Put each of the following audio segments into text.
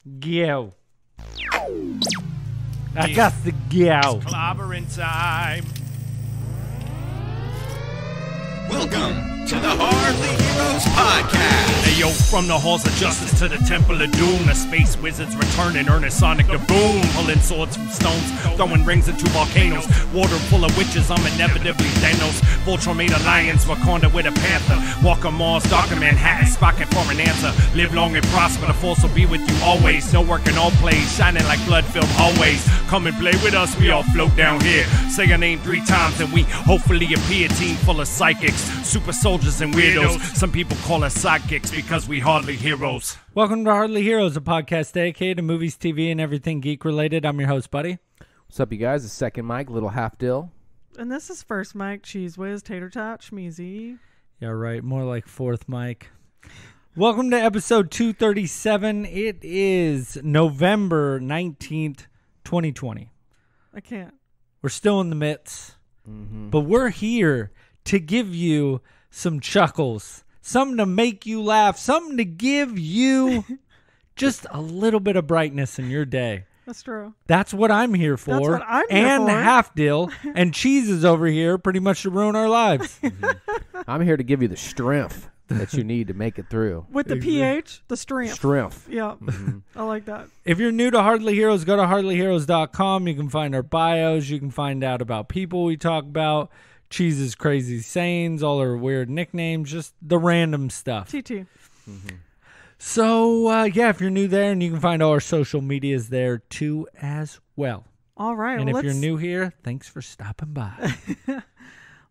Go. I got the go. Clobbering time. Welcome to the Hardly Heroes Podcast. Hey yo, from the halls of justice to the temple of doom, the space wizards return and earn a sonic the boom. Pulling swords from stones, throwing rings into volcanoes. Water full of witches, I'm inevitably Thanos. Voltron made a lions, Wakanda with a panther. Walker Mars, Darker Manhattan, Spocket for an answer. Live long and prosper, the force will be with you always. No work in all plays, shining like blood-filled hallways. Come and play with us, we all float down here. Say your name 3 times and we hopefully appear. Team full of psychics, super soldiers and weirdos. Some people call us sidekicks because we hardly heroes. Welcome to Hardly Heroes, a podcast dedicated to movies, TV, and everything geek-related. I'm your host, Buddy. What's up, you guys? The second Mike, little half Dill. And this is first Mike, Cheese Whiz, Tater Tot, Schmeezy. Yeah, right. More like fourth Mike. Welcome to episode 237. It is November 19th, 2020. I can't. We're still in the midst, but we're here to give you some chuckles, something to make you laugh, something to give you just a little bit of brightness in your day. That's true. That's what I'm here for. That's what I'm here and for. Half Dill and Cheese is over here pretty much to ruin our lives. I'm here to give you the strength that you need to make it through. With the PH, the strength. Strength. Yeah, I like that. If you're new to Hardly Heroes, go to hardlyheroes.com. You can find our bios. You can find out about people we talk about, Cheese's crazy sayings, all her weird nicknames, just the random stuff. TT. So, yeah, if you're new there, and you can find all our social medias there too as well. All right. And well, if you're new here, thanks for stopping by.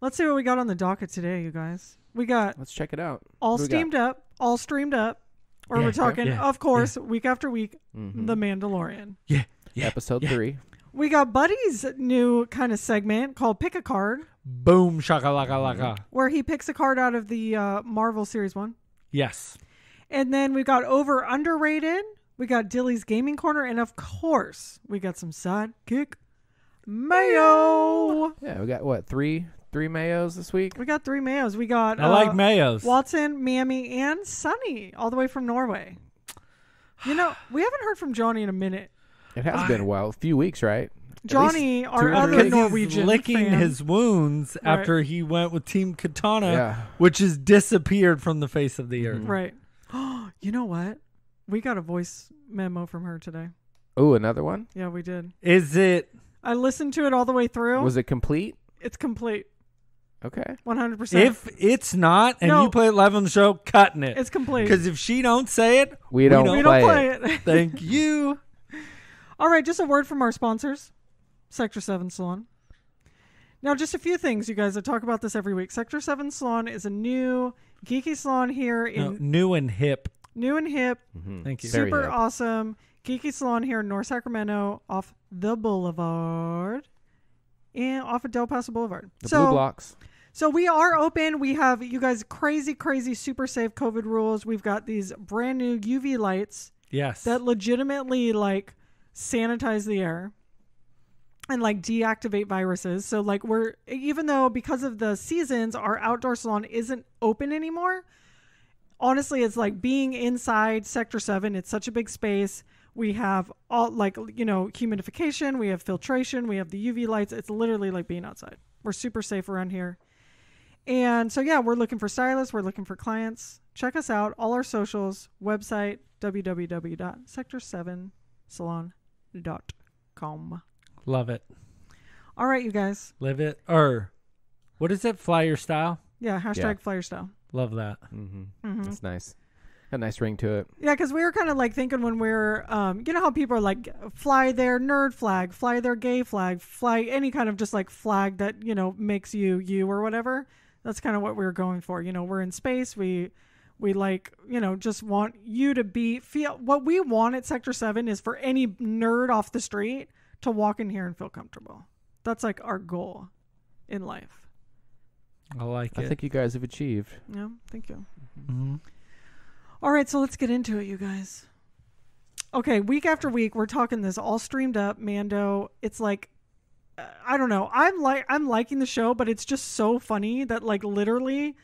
let's see what we got on the docket today, you guys. We got Let's check it out. all What do we steamed up, all streamed up, or Yeah, we're talking, yeah, of course, week after week, The Mandalorian. Yeah. Episode 3. We got Buddy's new kind of segment called Pick a Card, Boom, shakalaka-laka. where he picks a card out of the Marvel Series 1. Yes. And then we got over underrated. We got Dilly's Gaming Corner. And of course, we got some sidekick mayo. Yeah, we got, what, three mayos this week? We got 3 mayos. We got I like mayos. Watson, Mammy, and Sunny all the way from Norway. You know, we haven't heard from Johnny in a minute. It has been a while. A few weeks, right? Johnny, our 2 or 3 other weeks. He's Norwegian licking fan. his wounds Right. after he went with Team Katana, Yeah. which has disappeared from the face of the earth. Right. You know what? We got a voice memo from her today. Oh, another one? Yeah, we did. Is it? I listened to it all the way through. Was it complete? It's complete. Okay. 100%. If it's not, and No. you play it live on the show, cutting it. It's complete. Because if she don't say it, We don't we play don't play it. it. thank you. All right, just a word from our sponsors, Sector 7 Salon. Now, just a few things, you guys. I talk about this every week. Sector 7 Salon is a new geeky salon here in No, new and hip. new and hip, Thank you. Very super hip. awesome geeky salon here in North Sacramento off the Boulevard and off of Del Paso Boulevard. The blue blocks. So we are open. We have, you guys, crazy, super safe COVID rules. We've got these brand new UV lights Yes. that legitimately like sanitize the air and like deactivate viruses. So like even though because of the seasons, our outdoor salon isn't open anymore. Honestly, it's like being inside Sector 7. It's such a big space. We have all like, humidification. We have filtration. We have the UV lights. It's literally like being outside. We're super safe around here. And so, yeah, we're looking for stylists. We're looking for clients. Check us out. All our socials, website, www.sector7salon.com. Love it. All right, you guys. Live it. What is it? Fly your style? Yeah, hashtag Yeah. flyer style. Love that. That's nice. A nice ring to it. Yeah, because we were kind of like thinking when we're, you know how people are like, fly their nerd flag, fly their gay flag, fly any kind of just like flag that, makes you or whatever. That's kind of what we were going for. We're in space. We like, just want you to feel what we want at Sector 7 is for any nerd off the street to walk in here and feel comfortable. That's like our goal in life. I like it. I think you guys have achieved. Yeah, thank you. Mhm. All right, so let's get into it, you guys. Okay, week after week, we're talking this all streamed up Mando. It's like, I don't know. I'm liking the show, but it's just so funny that like literally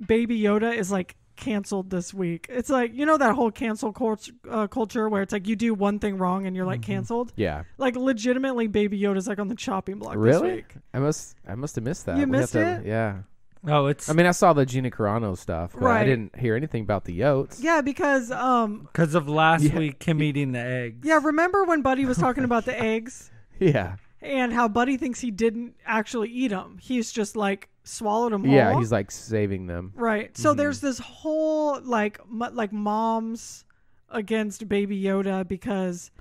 Baby Yoda is like canceled this week. It's like, you know, that whole cancel culture where it's like you do one thing wrong and you're like canceled. Yeah. Like legitimately, Baby Yoda's like on the chopping block Really? this week. I must have missed that. You missed it? Yeah. Oh, it's I mean, I saw the Gina Carano stuff, but I Right. didn't hear anything about the Yotes. Yeah, because because of last week him eating the eggs. yeah, remember when Buddy was talking about the eggs Yeah. and how Buddy thinks he didn't actually eat them? He's just like swallowed them whole. Yeah, he's like saving them. Right. So there's this whole like moms against Baby Yoda because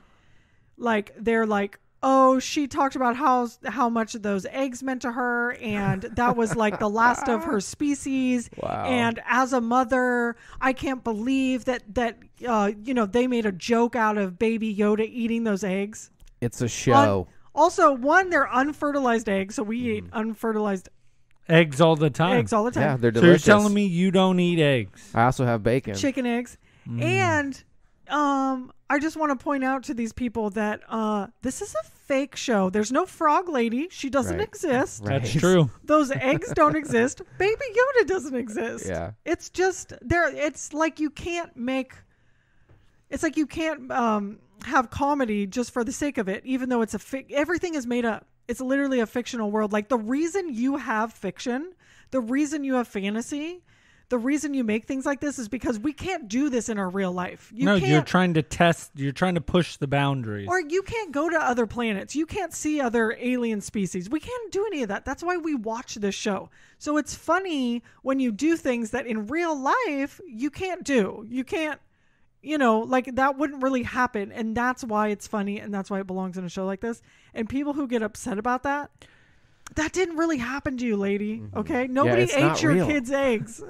like they're like, oh, she talked about how much those eggs meant to her, and that was like the last of her species. Wow. And as a mother, I can't believe that you know, they made a joke out of Baby Yoda eating those eggs. It's a show. Also, one, they're unfertilized eggs, so we eat unfertilized Eggs all the time. eggs all the time. Yeah, they're So delicious. you're telling me you don't eat eggs? I also have bacon. Chicken eggs. And I just want to point out to these people that this is a fake show. There's no frog lady. She doesn't Right. exist. Right. That's true. Those eggs don't exist. Baby Yoda doesn't exist. Yeah. It's just there. It's like you can't make. It's like you can't have comedy just for the sake of it, even though it's everything is made up. It's literally a fictional world. Like the reason you have fiction, the reason you have fantasy, the reason you make things like this is because we can't do this in our real life. You're trying to push the boundaries. Or you can't go to other planets. You can't see other alien species. We can't do any of that. That's why we watch this show. So it's funny when you do things that in real life you can't do. You can't, you know, like that wouldn't really happen. And that's why it's funny. And that's why it belongs in a show like this. And people who get upset about that didn't really happen to you, lady. Okay? Nobody it's ate not your real. kids' eggs.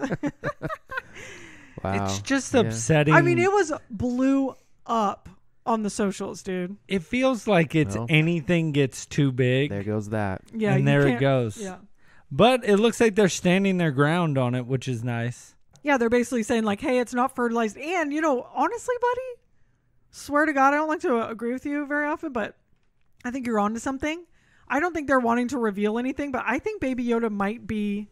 Wow. It's just upsetting. I mean, it was blew up on the socials, dude. It feels like it's Well, anything gets too big. There goes that. Yeah. And you there it can't- goes. Yeah. But it looks like they're standing their ground on it, which is nice. Yeah, they're basically saying like, hey, it's not fertilized. And, you know, honestly, buddy, swear to God, I don't like to agree with you very often, but I think you're onto something. I don't think they're wanting to reveal anything, but I think Baby Yoda might be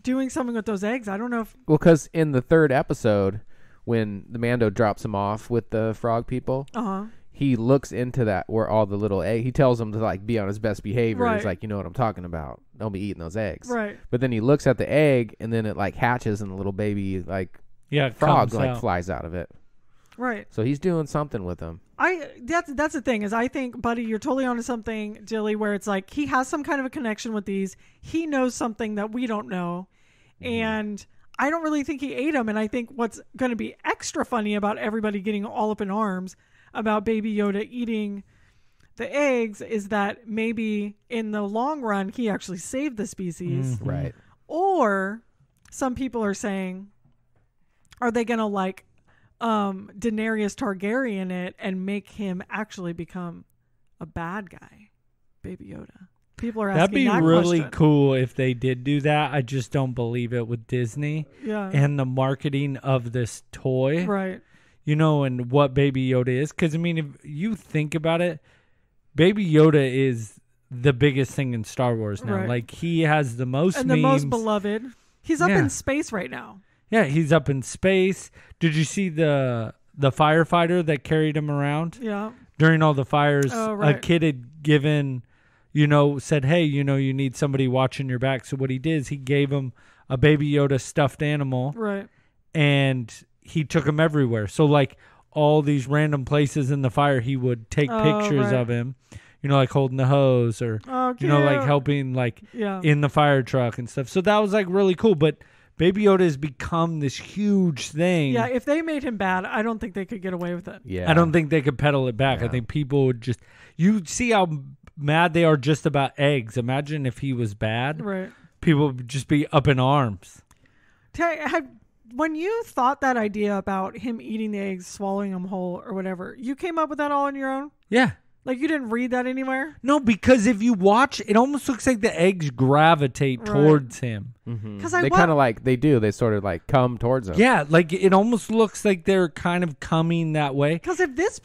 doing something with those eggs. I don't know if... Well, because in the third episode, when the Mando drops him off with the frog people, he looks into that where all the little egg. He tells them to like be on his best behavior. Right. He's like, you know what I'm talking about. Don't be eating those eggs. Right. But then he looks at the egg, and then it like hatches, and the little baby like It frog comes like out. flies out of it. Right. So he's doing something with them. That's the thing is I think, buddy, you're totally onto something, Dilly, where it's like he has some kind of a connection with these. He knows something that we don't know. And I don't really think he ate them. And I think what's going to be extra funny about everybody getting all up in arms about Baby Yoda eating the eggs is that maybe in the long run, he actually saved the species. Right. Or some people are saying, are they going to like Daenerys Targaryen it and make him actually become a bad guy? Baby Yoda. People are asking That'd be that really question. cool if they did do that. I just don't believe it with Disney and the marketing of this toy. Right. You know, and what Baby Yoda is. Because, I mean, if you think about it, Baby Yoda is the biggest thing in Star Wars now. Right. Like, he has the most And memes. the most beloved. He's up Yeah. in space right now. Yeah, he's up in space. Did you see the firefighter that carried him around? Yeah. During all the fires, Oh, right. a kid had given, said, hey, you need somebody watching your back. So what he did is he gave him a Baby Yoda stuffed animal. Right. And he took him everywhere. So, like, all these random places in the fire, he would take pictures right. of him, like holding the hose or, Oh, cute. like helping, like, Yeah. in the fire truck and stuff. So that was, like, really cool. But Baby Yoda has become this huge thing. Yeah, if they made him bad, I don't think they could get away with it. Yeah. I don't think they could pedal it back. I think people would just... You see how mad they are just about eggs. Imagine if he was bad. Right. People would just be up in arms. When you thought that idea about him eating the eggs, swallowing them whole or whatever, you came up with that all on your own? Yeah. Like you didn't read that anywhere? No, because if you watch, it almost looks like the eggs gravitate Right. towards him. Because They kind of like, they do. They sort of like come towards him. Yeah, like it almost looks like they're kind of coming that way. Because if this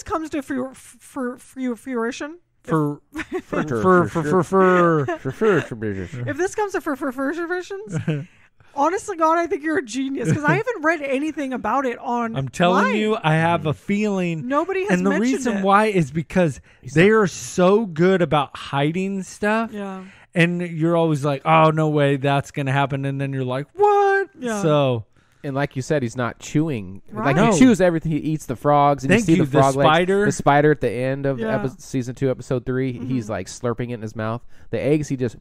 comes to fruition, For if this comes to fruitions, Honestly, God, I think you're a genius because I haven't read anything about it on. I'm telling you, I have a feeling. Nobody has and the mentioned reason it. why is because they are so good about hiding stuff. Yeah. And you're always like, oh, no way, that's going to happen. And then you're like, what? Yeah. So. And like you said, he's not chewing. Right. Like No. he chews everything. He eats the frogs. And Thank you see you, the frog legs. spider. The spider at the end of Yeah. season 2, episode 3. He's like slurping it in his mouth. The eggs, he just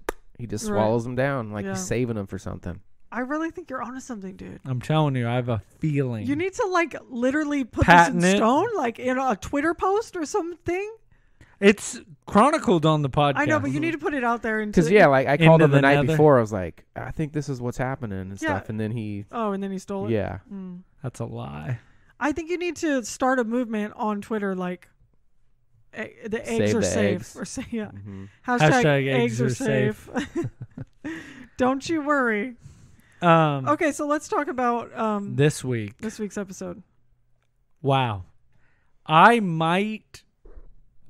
swallows them down like he's saving them for something. I really think you're onto something, dude. I'm telling you, I have a feeling. You need to like literally put Patent this in it. stone, like in a Twitter post or something. It's chronicled on the podcast. I know, but you need to put it out there. Because like I called Into him the the night nether. before. I was like, I think this is what's happening and Yeah. stuff. And then he, Oh, and then he stole it. yeah, That's a lie. I think you need to start a movement on Twitter, like the eggs Save are the safe, eggs. or say yeah. Mm-hmm. Hashtag eggs are safe. Don't you worry. Okay, so let's talk about This week. this week's episode. Wow. I might,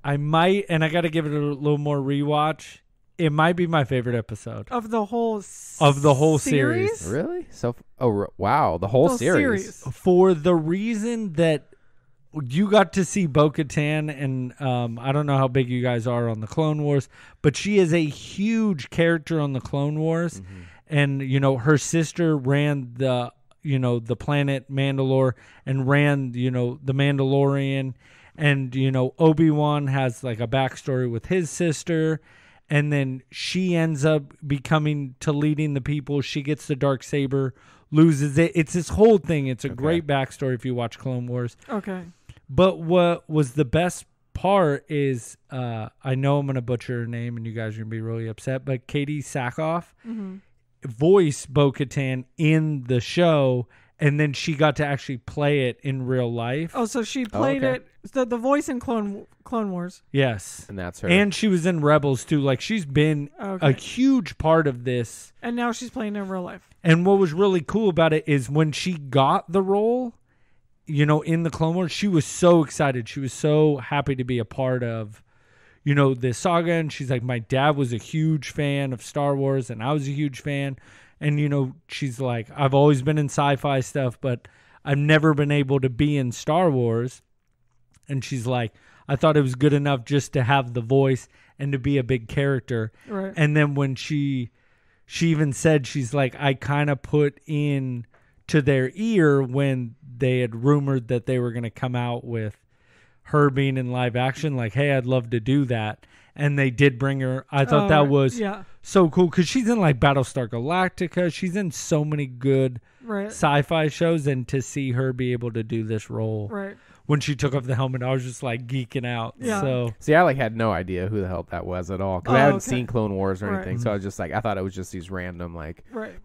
and I got to give it a little more rewatch. It might be my favorite episode. Of the whole series. Really? So, wow, the whole series. For the reason that you got to see Bo-Katan, and I don't know how big you guys are on the Clone Wars, but she is a huge character on the Clone Wars. And, her sister ran the planet Mandalore and ran, the Mandalorian. And, Obi-Wan has like a backstory with his sister. And then she ends up leading the people. She gets the Darksaber, loses it. It's this whole thing. It's a great backstory if you watch Clone Wars. Okay. But what was the best part is, I know I'm going to butcher her name and you guys are going to be really upset, but Katie Sackhoff voiced Bo-Katan in the show, and then she got to actually play it in real life. Oh, so she played it. The voice in Clone Wars. Yes. And that's her. And she was in Rebels too. Like, she's been a huge part of this. And now she's playing in real life. And what was really cool about it is when she got the role, in the Clone Wars, she was so excited. She was so happy to be a part of, this saga. And she's like, my dad was a huge fan of Star Wars and I was a huge fan. And, she's like, I've always been in sci-fi stuff, but I've never been able to be in Star Wars. And she's like, I thought it was good enough just to have the voice and to be a big character. Right. And then when she even said, she's like, I kind of put in to their ear when they had rumored that they were going to come out with her being in live action, like, hey, I'd love to do that. And they did bring her. I thought that was so cool because she's in like Battlestar Galactica. She's in so many good sci-fi shows. And to see her be able to do this role when she took off the helmet, I was just like geeking out. Yeah. So see, I had no idea who the hell that was at all because I haven't seen Clone Wars or anything. So I was just like, I thought it was just these random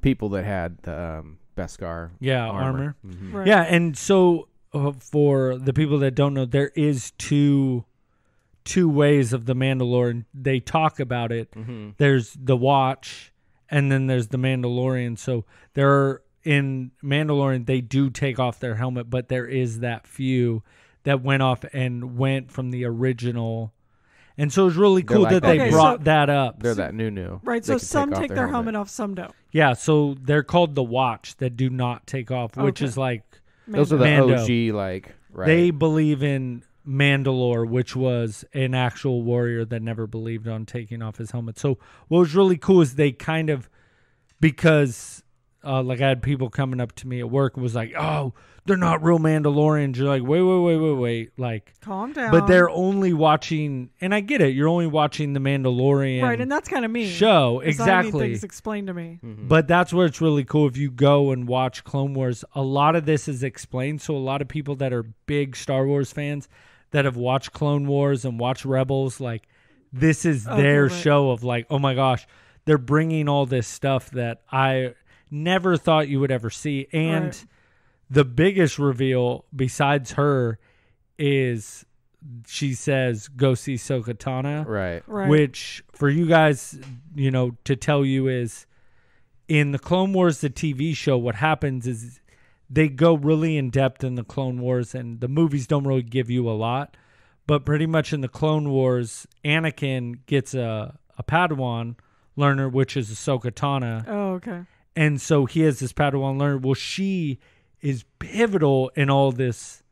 people that had the Beskar armor. Mm-hmm. Yeah, and so for the people that don't know, there is two ways of the Mandalorian. They talk about it. There's the Watch, and then there's the Mandalorian. So in Mandalorian, they do take off their helmet, but there is that few that went off and went from the original. And so it was really cool that they brought that up. They're that new. Right, so some take their helmet off, some don't. Yeah, so they're called the Watch that do not take off, which is like those are the Mando. OG, They believe in Mandalore, which was an actual warrior that never believed on taking off his helmet. So what was really cool is they kind of, because like I had people coming up to me at work and was like, oh, they're not real Mandalorians. You're like, wait. Like, calm down. But they're only watching, and I get it, you're only watching the Mandalorian. Right, and that's kind of me. Show, exactly. I need things explained to me. But that's where it's really cool. If you go and watch Clone Wars, a lot of this is explained. So a lot of people that are big Star Wars fans that have watched Clone Wars and watched Rebels, like, this is their show of like, oh my gosh, they're bringing all this stuff that I never thought you would ever see. And the biggest reveal besides her is she says, go see Sokatana. Right. Which for you guys, to tell you is in the Clone Wars, the TV show, what happens is they go really in depth in the Clone Wars, and the movies don't really give you a lot. But pretty much in the Clone Wars, Anakin gets a Padawan learner, which is Ahsoka Tano. Oh, okay. And so he has this Padawan learner. Well, she is pivotal in all this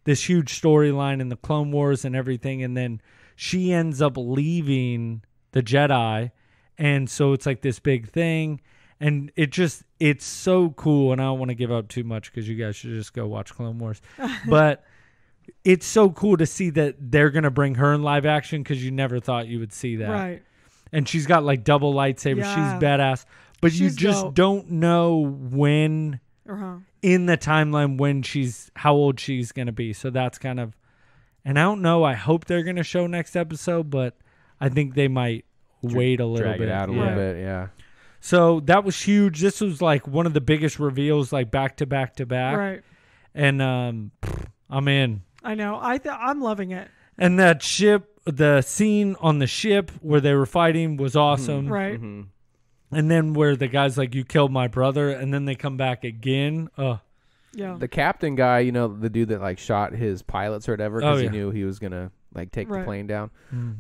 huge storyline in the Clone Wars and everything. And then she ends up leaving the Jedi. And so it's like this big thing. And it's so cool. And I don't want to give up too much because you guys should just go watch Clone Wars. But it's so cool to see that they're going to bring her in live action because you never thought you would see that. Right. And she's got like double lightsabers. Yeah. She's badass. But you just dope. don't know when in the timeline when how old she's going to be. So that's kind of, and I don't know. I hope they're going to show next episode, but I think they might wait a little Drag bit. it out a little bit, yeah. So that was huge. This was like one of the biggest reveals, like back to back to back. Right. And I'm in. I know. I'm loving it. And that ship, the scene on the ship where they were fighting was awesome. Right. Mm-hmm. And then where the guy's like, you killed my brother, and then they come back again. Yeah. The captain guy, you know, the dude that like shot his pilots or whatever because he knew he was gonna like take the plane down.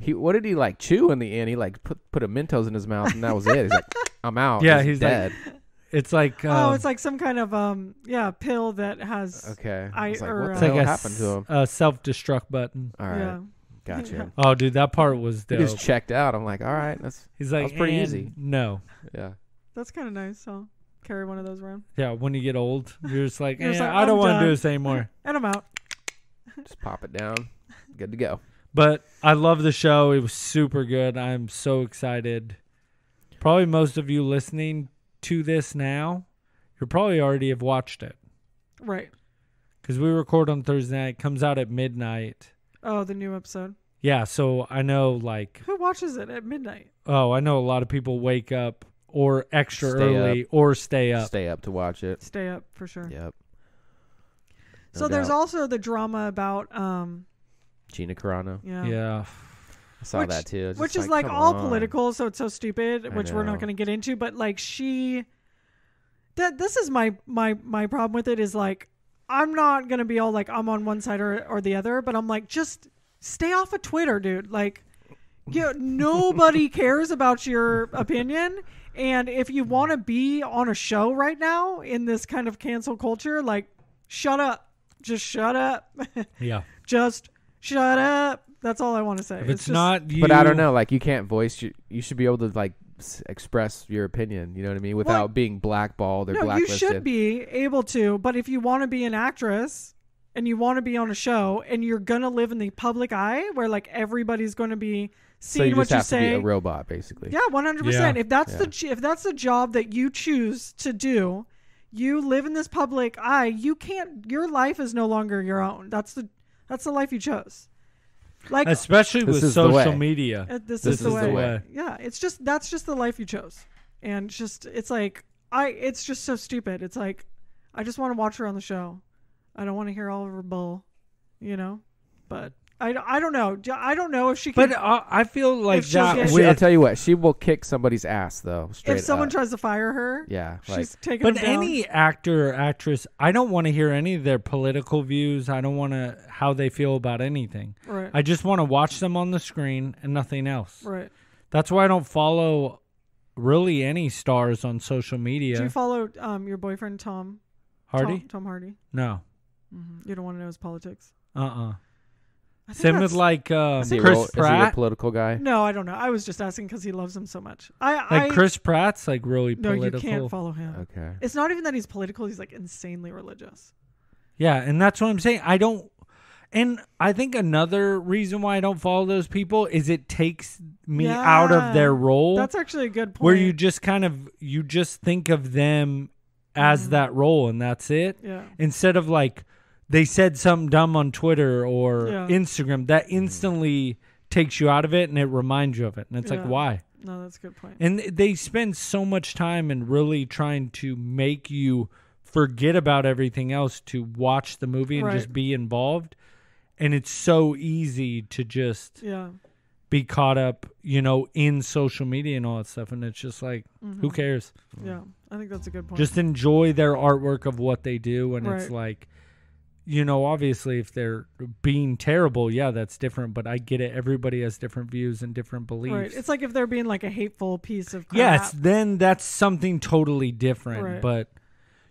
What did he like chew in the end? He like put a Mentos in his mouth and that was it. He's like, I'm out. Yeah, he's dead. Like, it's like it's like some kind of pill that has okay. what it's the like happened to him? a self-destruct button. All right. Yeah. Gotcha. Yeah. Oh, dude, that part was He dope. just checked out. I'm like, all right, He's like, that was pretty "And easy. No. Yeah. That's kind of nice. So carry one of those around. Yeah, when you get old, you're just like, You're just like, I don't I'm want to do done. this anymore. And I'm out. Just pop it down. Good to go. But I love the show. It was super good. I'm so excited. Probably most of you listening to this now, you probably already have watched it. Right. Because we record on Thursday night. It comes out at midnight. Oh, the new episode. Yeah, so I know like... Who watches it at midnight? Oh, I know a lot of people wake up or extra Stay early up. or stay up. Stay up to watch it. Stay up for sure. Yep. So there's also the drama about Gina Carano. Yeah. I saw that too. It's Which just is like come all on. political, so it's so stupid, which we're not know. going to get into. But like this is my problem with it is like I'm not going to be all like I'm on one side or the other, but I'm like just stay off of Twitter, dude. Like nobody cares about your opinion. And if you want to be on a show right now in this kind of cancel culture, like shut up. Just shut up. Yeah. Just shut up. That's all I want to say. If it's just, not you... But I don't know. Like you can't voice. You should be able to like express your opinion. You know what I mean? Without being blackballed or no, you blacklisted. should be able to. But if you want to be an actress and you want to be on a show and you're gonna live in the public eye where like everybody's going to be So seeing you what just you have say, to be a robot, basically. yeah, 100%. Yeah. If that's the job that you choose to do, you live in this public eye. You can't. Your life is no longer your own. That's the life you chose. Like Especially This with is the way. social media. this This is the way. way. Yeah, that's just the life you chose, and it's like it's just so stupid. It's like I just want to watch her on the show. I don't want to hear all of her bull, But I don't know. I don't know if she can. But I feel like If she'll that get- I'll with... tell you what. She will kick somebody's ass though. Straight if someone up. tries to fire her, Yeah. she's Like, taking But them down. any actor or actress, I don't want to hear any of their political views. I don't want to how they feel about anything. Right. I just want to watch them on the screen and nothing else. Right. That's why I don't follow really any stars on social media. Do you follow your boyfriend Tom Hardy? Tom Hardy. No. You don't want to know his politics. I think Same with that's- like is he Chris is he a Pratt. political guy? No, I don't know. I was just asking because he loves him so much. Like Chris Pratt's like really No, political. you can't follow him. Okay. It's not even that he's political. He's like insanely religious. Yeah, and that's what I'm saying. I don't, and I think another reason why I don't follow those people is it takes me out of their role. That's actually a good point. where you just you just think of them as that role and that's it. Yeah. Instead of like they said something dumb on Twitter or Yeah. Instagram, that instantly takes you out of it and it reminds you of it. And it's like, Yeah. why? No, that's a good point. And they spend so much time in really trying to make you forget about everything else to watch the movie and Right. just be involved. And it's so easy to just Yeah. be caught up, in social media and all that stuff. And it's just like, who cares? Yeah. I think that's a good point. Just enjoy their artwork of what they do. And it's Right. like, obviously if they're being terrible, yeah, that's different. But I get it. Everybody has different views and different beliefs. Right. It's like if they're being like a hateful piece of crap. Yes, then that's something totally different. Right. But,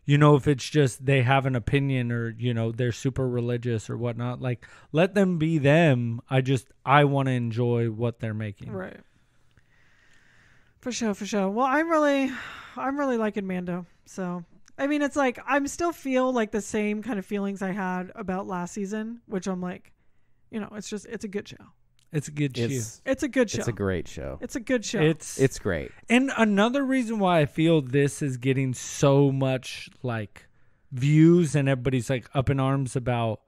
if it's just they have an opinion or, they're super religious or whatnot, like, let them be them. I want to enjoy what they're making. Right. For sure. Well, I'm really liking Mando. So, I mean, it's like I still feel like the same kind of feelings I had about last season, which I'm like, it's a good show. It's a good show. It's a good show. It's a great show. It's a good show. It's great. And another reason why I feel this is getting so much like views and everybody's like up in arms about,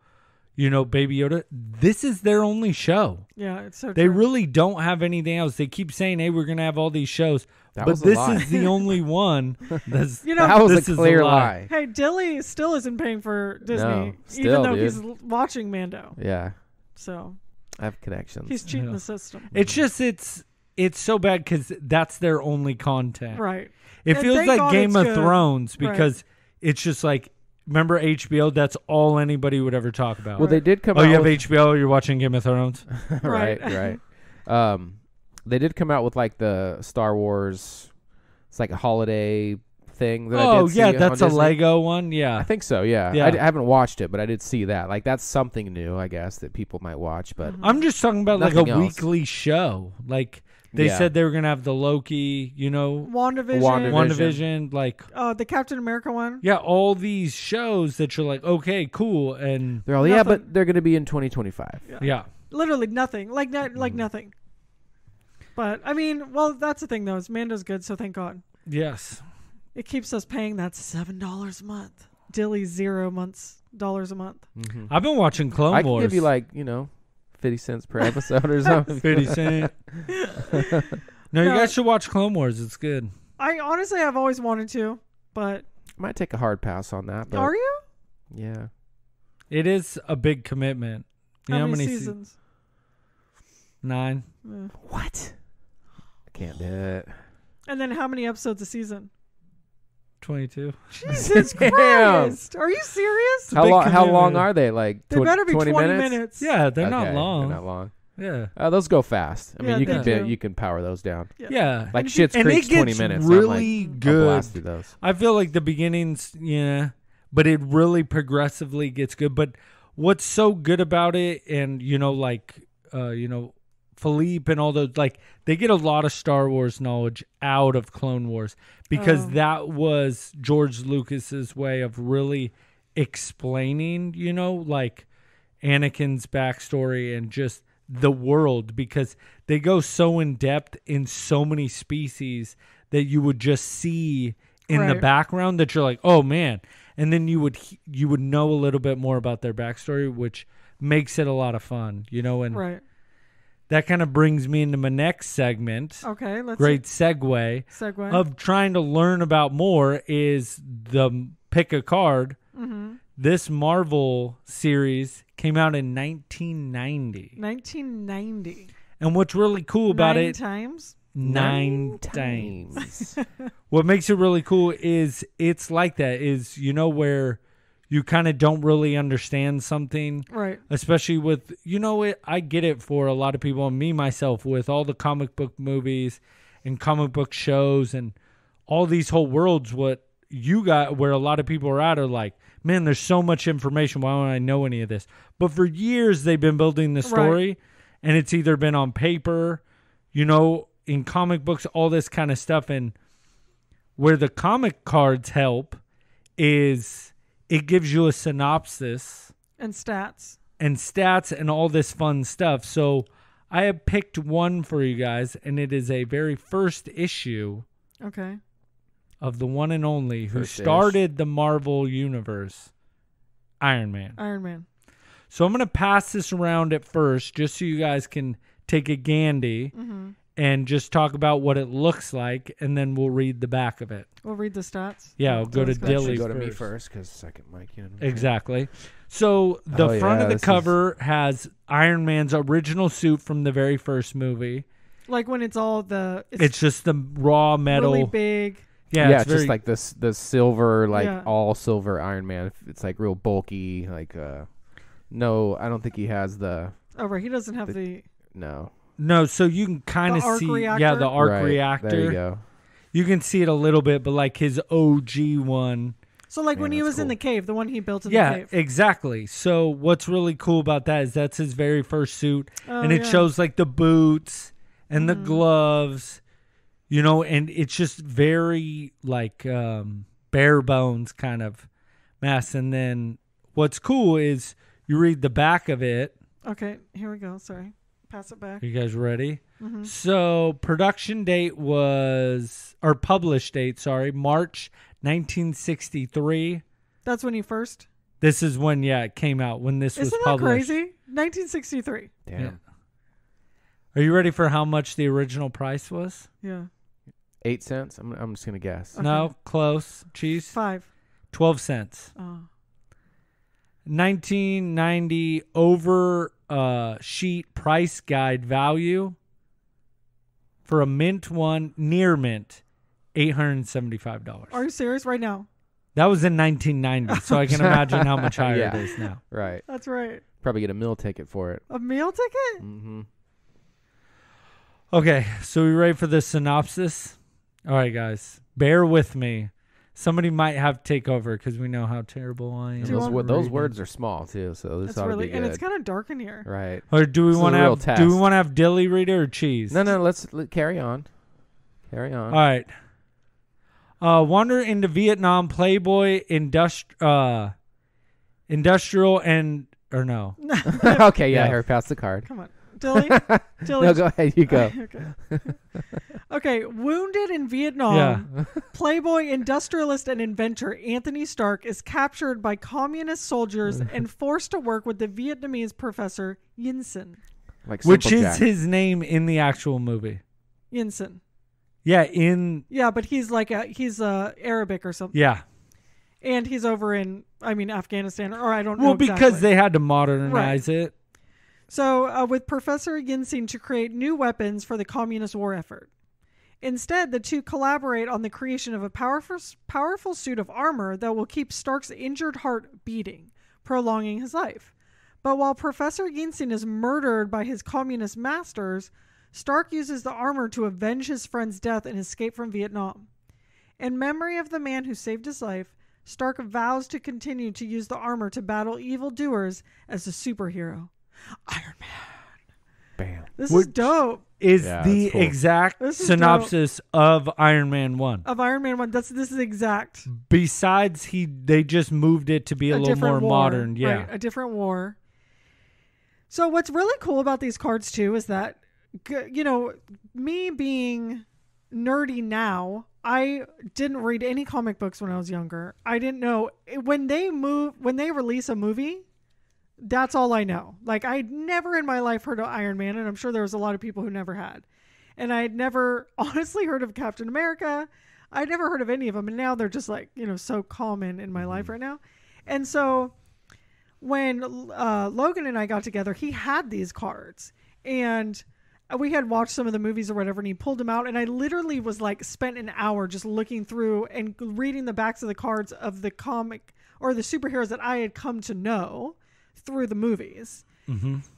Baby Yoda. This is their only show. Yeah, it's so They true. really don't have anything else. They keep saying, "Hey, we're gonna have all these shows," That but was a this lie. is the only one. That's, That was this a is clear lie. lie. Hey, Dilly still isn't paying for Disney, No, still, even though dude. he's watching Mando. Yeah, So I have connections. he's cheating the system. It's just it's so bad because that's their only content. Right. It And feels thank like God Game it's of good. Thrones Right. because it's just like, remember HBO? That's all anybody would ever talk about. Well, they did come Oh, out you have with, HBO? You're watching Game of Thrones? right. They did come out with like the Star Wars. It's like a holiday thing. That I did see that's on a Disney. Lego one. Yeah. I think so. Yeah. Yeah. I haven't watched it, but I did see that. Like that's something new, I guess, that people might watch. But I'm just talking about like a Nothing else. weekly show. Like they Yeah. said they were going to have the Loki, WandaVision. WandaVision, like, The Captain America one. yeah, all these shows that you're like, okay, cool. And they're all but they're going to be in 2025. yeah. Literally nothing. Like nothing. But I mean, well, that's the thing though. Is Mando's good, so thank God. Yes. It keeps us paying that $7 a month. Dilly's $0 a month. I've been watching Clone I can Wars. give you like 50 cents per episode or something. 50 cents. No, you guys should watch Clone Wars. It's good. I honestly have always wanted to, but Might take a hard pass on that. But are you? Yeah. It is a big commitment. You How know many se- seasons? 9. What? I can't do it. And then how many episodes a season? 22. Jesus Damn. Christ! Are you serious? a big How long commitment. are they? Like They better be 20 minutes. Yeah, they're Okay, not long. They're not long. Yeah. Those go fast. I Yeah, mean, they do. you can power those down. Yeah. Like Schitt's and Creek's it gets 20 minutes. really I'll good. blast through those. I feel like the beginnings, but it really progressively gets good. But what's so good about it, and Philippe and all those, like, they get a lot of Star Wars knowledge out of Clone Wars because that was George Lucas's way of really explaining, like Anakin's backstory and just the world, because they go so in depth in so many species that you would just see in the Right. background that you're like, oh man. And then you would know a little bit more about their backstory, which makes it a lot of fun, and Right. that kind of brings me into my next segment. Okay. Let's Great segue segue. of trying to learn about more is the pick a card. Mm-hmm. This Marvel series came out in 1990. 1990. And what's really cool about Nine it, times. 9 times. What makes it really cool is it's like that, is where you kind of don't really understand something, Right. especially with, I get it for a lot of people, and me, myself, with all the comic book movies and comic book shows and all these whole worlds, what you got, where a lot of people are at, are like, man, there's so much information. Why don't I know any of this? But for years, they've been building the story, and it's either been on paper, in comic books, all this kind of stuff. And where the comic cards help is it gives you a synopsis And stats. and all this fun stuff. So I have picked one for you guys, and it is a very first issue Okay. of the one and only who First-ish. started the Marvel Universe, Iron Man. Iron Man. So I'm going to pass this around at first just so you guys can take a gandy and just talk about what it looks like, and then we'll read the back of it. We'll read the stats. Yeah, I'll go to Sounds good. Dilly Go to me first. first because second Mike. Exactly. So the Oh, front yeah, of the this cover has Iron Man's original suit from the very first movie. Like when it's all the. It's just the raw metal. really big. Yeah, it's just like this the silver, like all silver Iron Man. It's like real bulky. Like no, I don't think he has the. Oh, right. He doesn't have the. No, so you can kind of see, reactor? the arc reactor. There you go. You can see it a little bit, but like his OG one. So like when he was in the cave, the one he built in the cave. Yeah, exactly. So what's really cool about that is that's his very first suit, and it shows like the boots and the gloves, you know, and it's just very like bare bones kind of mask. And then what's cool is you read the back of it. Okay, here we go. Sorry. Pass it back. Are you guys ready? Mm-hmm. So published date, March 1963. That's when he first? This is when, it came out, when this was published. Isn't that crazy? 1963. Damn. Yeah. Are you ready for how much the original price was? Yeah. 8 cents? I'm just going to guess. Okay. No, close. Cheese? 5. 12 cents. Oh. 1990 over sheet price guide value for a mint one, near mint, $875. Are you serious right now? That was in 1990, so I can imagine how much higher it is now. Right. That's right. Probably get a meal ticket for it. A meal ticket? Mm-hmm. Okay, so we ready for the synopsis? All right, guys, bear with me. Somebody might have to take over because we know how terrible I am. Those words are small too, so this ought to be good. And it's kind of dark in here. Right. Or do we want to have Dilly read it or Cheese? No. Let's carry on. Carry on. All right. Wander into Vietnam, Playboy, industrial and or no. Okay, here, pass the card. Come on. Dilly? No, go ahead. You go. Okay. Wounded in Vietnam, Playboy industrialist and inventor Anthony Stark is captured by communist soldiers and forced to work with the Vietnamese professor Yinsen. Which is his name in the actual movie. Yinsen. Yeah, but he's like he's Arabic or something. Yeah. And he's over in Afghanistan, or I don't know. Well, because they had to modernize it. So with Professor Yinsen to create new weapons for the communist war effort. Instead, the two collaborate on the creation of a powerful suit of armor that will keep Stark's injured heart beating, prolonging his life. But while Professor Yinsen is murdered by his communist masters, Stark uses the armor to avenge his friend's death and escape from Vietnam. In memory of the man who saved his life, Stark vows to continue to use the armor to battle evildoers as a superhero. Iron Man. Bam. This is dope. Is the exact synopsis of Iron Man 1. Of Iron Man 1. This is exact. Besides, they just moved it to be a little more modern. Yeah. Right, a different war. So what's really cool about these cards, too, is that, you know, me being nerdy now, I didn't read any comic books when I was younger. I didn't know. When they release a movie, that's all I know. Like, I'd never in my life heard of Iron Man, and I'm sure there was a lot of people who never had. And I'd never honestly heard of Captain America. I'd never heard of any of them. And now they're just like, you know, so common in my life right now. And so when Logan and I got together, he had these cards. And we had watched some of the movies or whatever, and he pulled them out. And I literally was like, spent an hour just looking through and reading the backs of the cards of the comic or the superheroes that I had come to know through the movies.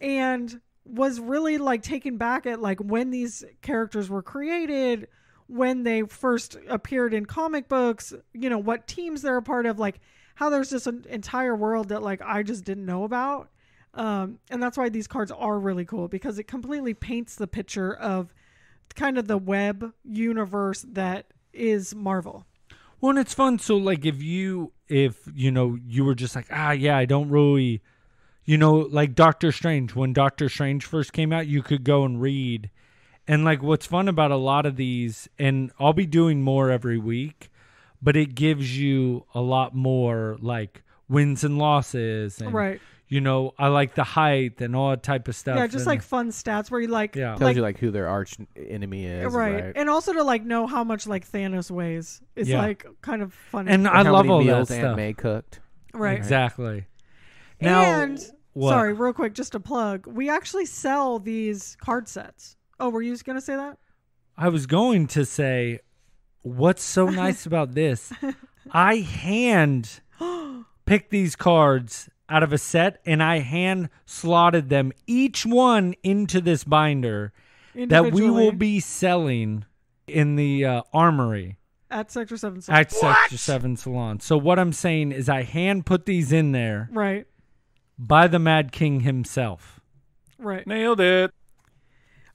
And was really like taken back at like when these characters were created, when they first appeared in comic books, you know, what teams they're a part of, like how there's just an entire world that like I just didn't know about. And that's why these cards are really cool, because it completely paints the picture of kind of the web universe that is Marvel. Well, and it's fun. So like if you know, you were just like, I don't really, you know, like Doctor Strange, when Doctor Strange first came out, you could go and read. And like what's fun about a lot of these, and I'll be doing more every week, but it gives you a lot more like wins and losses. And, right. You know, I like the height and all that type of stuff. Yeah, just like fun stats where you like... Yeah. Tells you like who their arch enemy is. Right. And also to like know how much like Thanos weighs. It's like kind of funny. And I love all that stuff. Aunt May cooked. Right. Exactly. Now, and sorry, real quick, just a plug. We actually sell these card sets. Oh, were you going to say that? I was going to say, what's so nice about this, I hand picked these cards out of a set, and I hand slotted them, each one, into this binder that we will be selling in the armory. At Sector 7 Salon. At Sector 7 Salon. So what I'm saying is I hand put these in there. Right. By the Mad King himself. Right. Nailed it.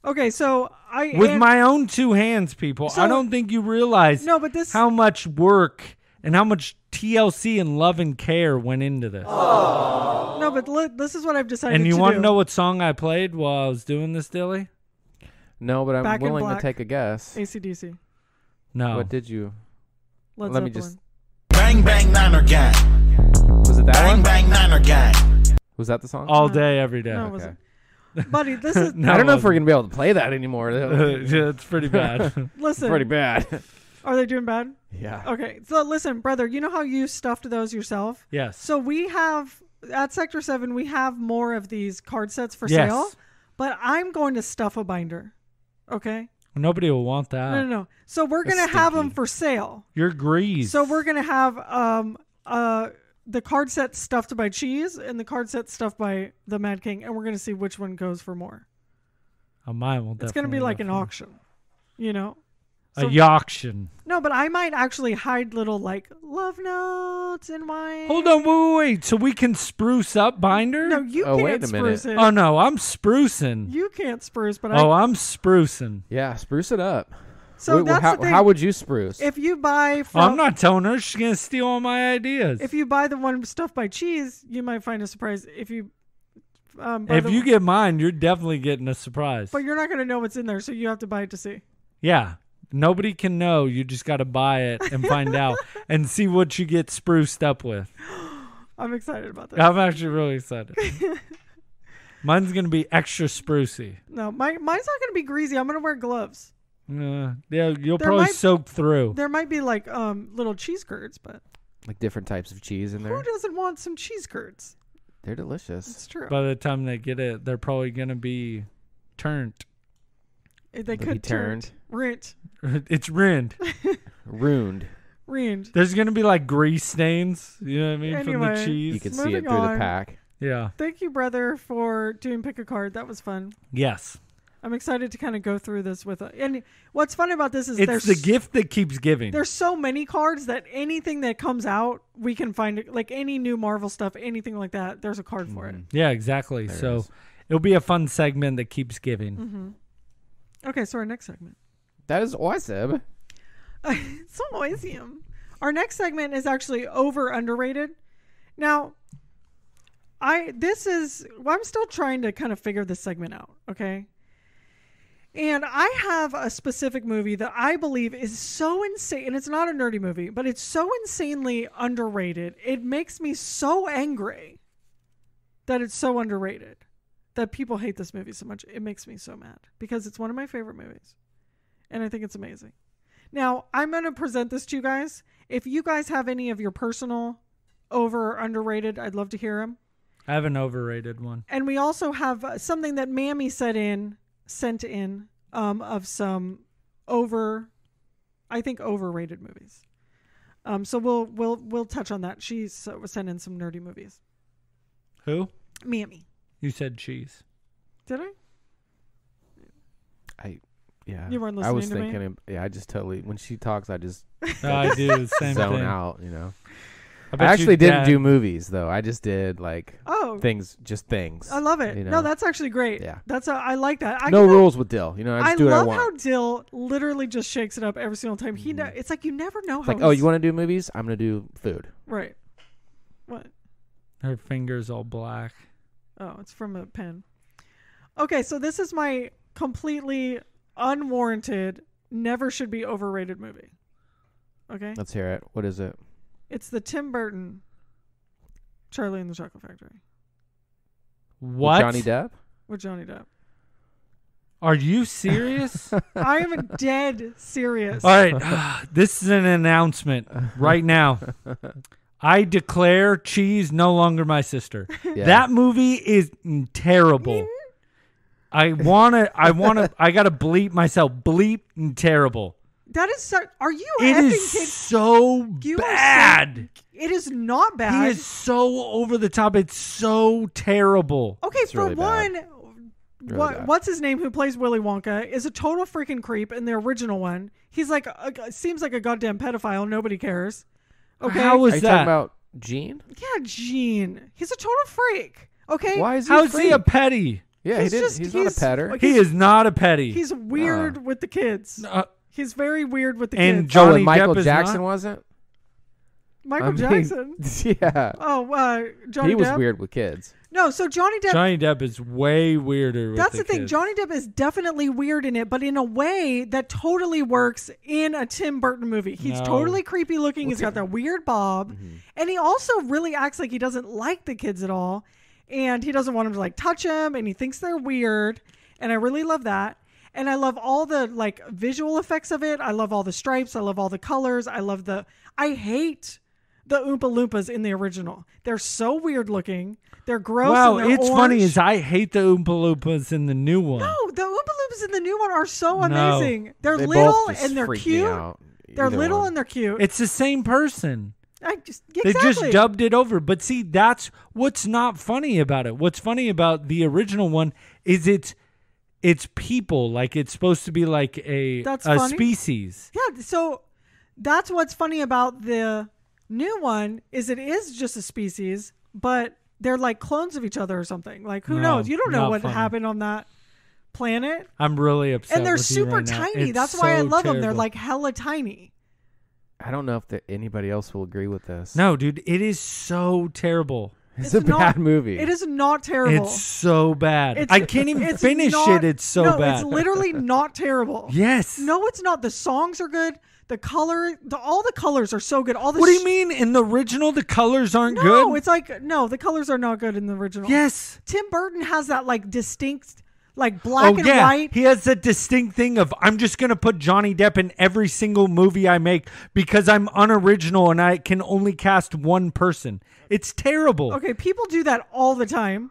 Okay, so with my own two hands, people. I don't think you realize how much work and how much TLC and love and care went into this. Oh. No, but this is what I've decided to do. And you want to know what song I played while I was doing this, Dilly? No, but I'm willing to take a guess. AC/DC. No. What did you? Let me just. Bang Bang Niner Gang. Was it that Bang one? Bang Niner Gang. Was that the song? All day, every day. No, it wasn't. Buddy, this is. I don't know if we're gonna be able to play that anymore. Yeah, it's pretty bad. Listen, pretty bad. Are they doing bad? Yeah. Okay, so listen, brother. You know how you stuffed those yourself? Yes. So we have at Sector 7. We have more of these card sets for sale, but I'm going to stuff a binder. Okay. Nobody will want that. No. So we're gonna have them for sale. You're greased. So we're gonna have the card set stuffed by Cheese and the card set stuffed by the Mad King, and we're going to see which one goes for more. Mine will. It's going to be like an auction, you know? So, a auction. No, but I might actually hide little like love notes and wine. Hold on, wait. So we can spruce up binder? No, you can't spruce it. Oh no, I'm sprucing. You can't spruce, but I'm sprucing. Yeah, spruce it up. So that's the thing. How would you spruce? If you buy I'm not telling her. She's going to steal all my ideas. If you buy the one stuffed by Cheese, you might find a surprise. If you get mine, you're definitely getting a surprise. But you're not going to know what's in there, so you have to buy it to see. Yeah. Nobody can know. You just got to buy it and find out and see what you get spruced up with. I'm excited about that. I'm actually really excited. Mine's going to be extra sprucey. No, mine's not going to be greasy. I'm going to wear gloves. Yeah, you'll probably soak through. There might be like little cheese curds, but like different types of cheese in there. Who doesn't want some cheese curds? They're delicious. It's true. By the time they get it, they're probably going to be turned. They could be turned. Rint. It's rind. Ruined. There's going to be like grease stains, you know what I mean, anyway, from the cheese. You can see it through the pack. Yeah. Thank you, brother, for doing Pick a Card. That was fun. Yes. I'm excited to kind of go through this with and what's fun about this is it's the gift that keeps giving. There's so many cards that anything that comes out, we can find like any new Marvel stuff, anything like that, there's a card for it. Yeah, exactly. So it'll be a fun segment that keeps giving. Mm-hmm. Okay, so our next segment. That is awesome. So awesome. Our next segment is actually over underrated. Now, I'm still trying to kind of figure this segment out, okay? And I have a specific movie that I believe is so insane, and it's not a nerdy movie, but it's so insanely underrated. It makes me so angry that it's so underrated, that people hate this movie so much. It makes me so mad because it's one of my favorite movies, and I think it's amazing. Now, I'm going to present this to you guys. If you guys have any of your personal over or underrated, I'd love to hear them. I have an overrated one. And we also have something that Mammy sent in of some overrated movies. So we'll touch on that. She sent in some nerdy movies. Who? Mammy. You said cheese. Did I? Yeah. You weren't listening. I was to thinking. Me? I just totally when she talks, I just I do the same zone thing. out. You know. I actually didn't do movies though. I just did like things. I love it. You know? No, that's actually great. Yeah, I like that. No rules with Dill. You know, I just do what I want. I love how Dill literally just shakes it up every single time. It's like you never know how. Like, oh, you want to do movies? I'm gonna do food. Right. What? Her finger's all black. Oh, it's from a pen. Okay, so this is my completely unwarranted, never should be overrated movie. Okay. Let's hear it. What is it? It's the Tim Burton Charlie and the Chocolate Factory. What? With Johnny Depp. Are you serious? I am dead serious. All right. This is an announcement right now. I declare Cheese no longer my sister. Yeah. That movie is terrible. I gotta bleep myself. Bleep and terrible. That is so. Are you It effing is kidding? so You are bad. It is not bad. He is so over the top. It's so terrible. Okay, It's for really one, bad. Really bad. what's his name who plays Willy Wonka is a total freaking creep in the original one. He's like, seems like a goddamn pedophile. Nobody cares. Okay. How Are is you that? talking about Gene? Yeah, Gene. He's a total freak. Okay. Why is he? How is he a freak? petty? Yeah, He's he's not a petter. like, He is not a petty. He's weird with the kids. He's very weird with the And kids. Johnny and Michael Depp is Jackson not? wasn't. Michael I mean, Jackson. Yeah. Oh, Johnny He was Depp. weird with kids. No, so Johnny Depp. Johnny Depp is way weirder. With That's the thing. kids. Johnny Depp is definitely weird in it, but in a way that totally works in a Tim Burton movie. He's No. totally creepy looking. He's got that weird bob. And he also really acts like he doesn't like the kids at all. And he doesn't want them to like touch him. And he thinks they're weird. And I really love that. And I love all the like visual effects of it. I love all the stripes. I love all the colors. I hate the Oompa Loompas in the original. They're so weird looking. They're gross. Wow, and they're it's orange. funny is I hate the Oompa Loompas in the new one. No, the Oompa Loompas in the new one are so No. amazing. They're They little both just and they're freak me cute. out, They're either little one. and they're cute. It's the same person. Exactly. They just dubbed it over. But see, that's what's not funny about it. What's funny about the original one is it's people. Like it's supposed to be like a funny. species. Yeah, so that's what's funny about the new one is it is just a species, but they're like clones of each other or something. Like who No, knows? You don't know not what funny. happened on that planet. I'm really upset. And they're with you super right now. tiny. It's That's why I so love them. They're terrible. like hella tiny. I don't know if anybody else will agree with this. No, dude, it is so terrible. It's a not- bad movie. It is not terrible. It's so bad. It's- I can't even it's finish not- it. It's so no, bad. It's literally not terrible. Yes. No, it's not. The songs are good. The color, all the colors are so good. All the What do you mean? In the original, the colors aren't No, good? it's like no, the colors are not good in the original. Yes. Tim Burton has that like distinct, like black Oh, and yeah. white. He has that distinct thing of, I'm just going to put Johnny Depp in every single movie I make because I'm unoriginal and I can only cast one person. It's terrible. Okay, people do that all the time.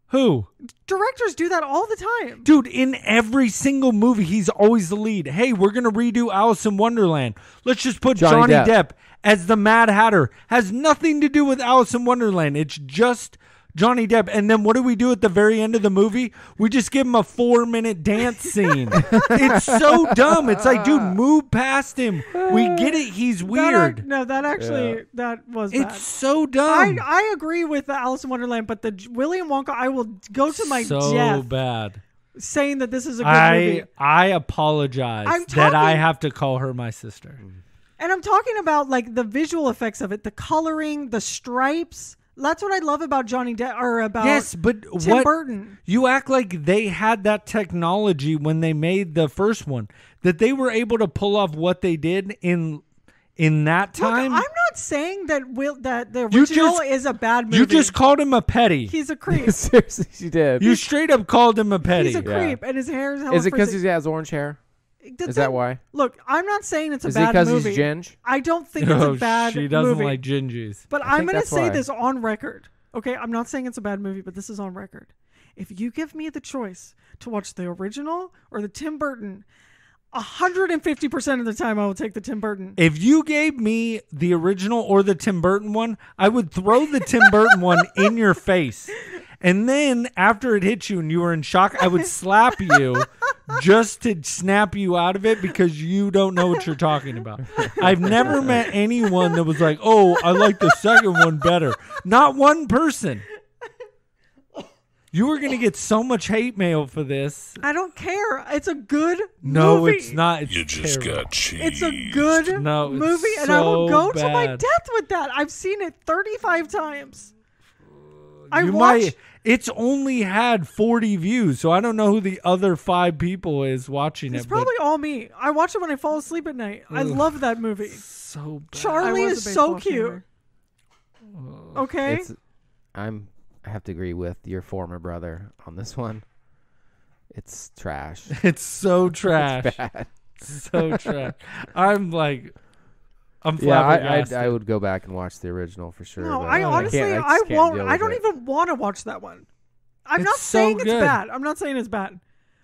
Who? Directors do that all the time. Dude, in every single movie, he's always the lead. Hey, we're going to redo Alice in Wonderland. Let's just put Johnny Johnny Depp. Depp as the Mad Hatter. Has nothing to do with Alice in Wonderland. It's just Johnny Depp. And then what do we do at the very end of the movie? We just give him a 4-minute dance scene. It's so dumb. It's like, dude, move past him. We get it. He's weird. That actually that was bad. It's so dumb. I agree with the Alice in Wonderland, but the Willy Wonka, I will go to my so death bad. saying that this is a good movie. I apologize I'm that I talking- have to call her my sister. And I'm talking about like the visual effects of it, the coloring, the stripes. That's what I love about Johnny Depp or about Yes, but Tim what Burton. you act like they had that technology when they made the first one, that they were able to pull off what they did in that time. Look, I'm not saying that the You original just- is a bad movie. You just called him a petty. He's a creep. Seriously, she did. You straight up called him a petty. He's a creep, and his hair is hella Is it because frizzy. he has orange hair? The Is that thing- why? Look, I'm not saying it's a Is it bad because movie. he's Ginge? I don't think it's No, a bad she doesn't movie. like gingies. But I I'm think going to that's say why. this on record. Okay, I'm not saying it's a bad movie, but this is on record. If you give me the choice to watch the original or the Tim Burton, 150% of the time I will take the Tim Burton. If you gave me the original or the Tim Burton one, I would throw the Tim Burton one in your face. And then after it hit you and you were in shock, I would slap you just to snap you out of it because you don't know what you're talking about. I've never met anyone that was like, oh, I like the second one better. Not one person. You were going to get so much hate mail for this. I don't care. It's a good No, movie. it's not. It's You just terrible. got cheese. It's a good No, it's movie, and I will so go to my bad. death with that. I've seen it 35 times. It's only had 40 views, so I don't know who the other 5 people is watching It's it. probably all me. I watch it when I fall asleep at night. I love that movie. so bad. Charlie I was is a so baseball cute. gamer. Okay. I have to agree with your former brother on this one. It's trash. It's so trash. It's bad. So trash. I'm Yeah, flabbergasted. I would go back and watch the original for sure. No, but I honestly, can't- I just can't won't. deal I with don't it. even want to watch that one. I'm It's not so saying it's good. bad. I'm not saying it's bad,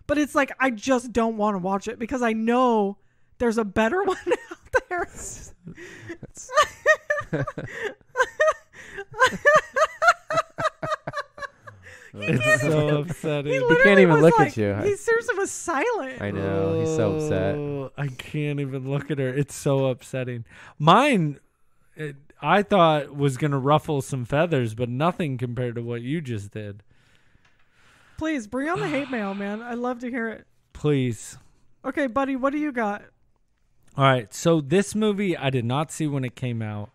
but it's like I just don't want to watch it because I know there's a better one out there. It's so upsetting. He can't even look like, at you. He seriously was silent. I know. He's so upset. I can't even look at her. It's so upsetting. Mine, I thought was going to ruffle some feathers, but nothing compared to what you just did. Please, bring on the hate mail, man. I'd love to hear it. Please. Okay, buddy, what do you got? All right. So this movie, I did not see when it came out,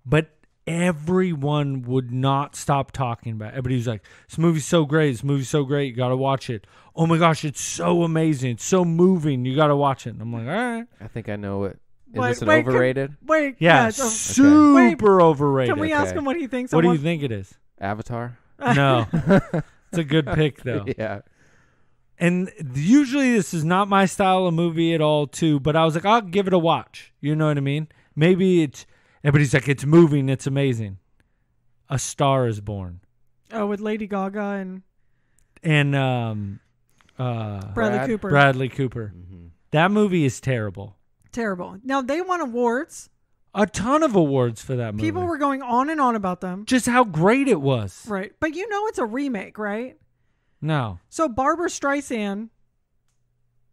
but everyone would not stop talking about it. Everybody was like, this movie's so great. This movie's so great. You got to watch it. Oh my gosh, it's so amazing. It's so moving. You got to watch it. And I'm like, all right. I think I know it. Is Wait, this an wait, overrated? Yeah, super overrated. Can we ask him what he thinks? What do you think it is? Avatar? No. It's a good pick, though. Yeah. And usually this is not my style of movie at all, too. But I was like, I'll give it a watch. You know what I mean? Maybe it's... Everybody's like, it's moving. It's amazing. A Star is Born. Oh, with Lady Gaga and Bradley Cooper. Bradley Cooper. Mm-hmm. That movie is terrible. Terrible. Now, they won awards. A ton of awards for that movie. People were going on and on about them. Just how great it was. Right. But you know it's a remake, right? No. So Barbara Streisand...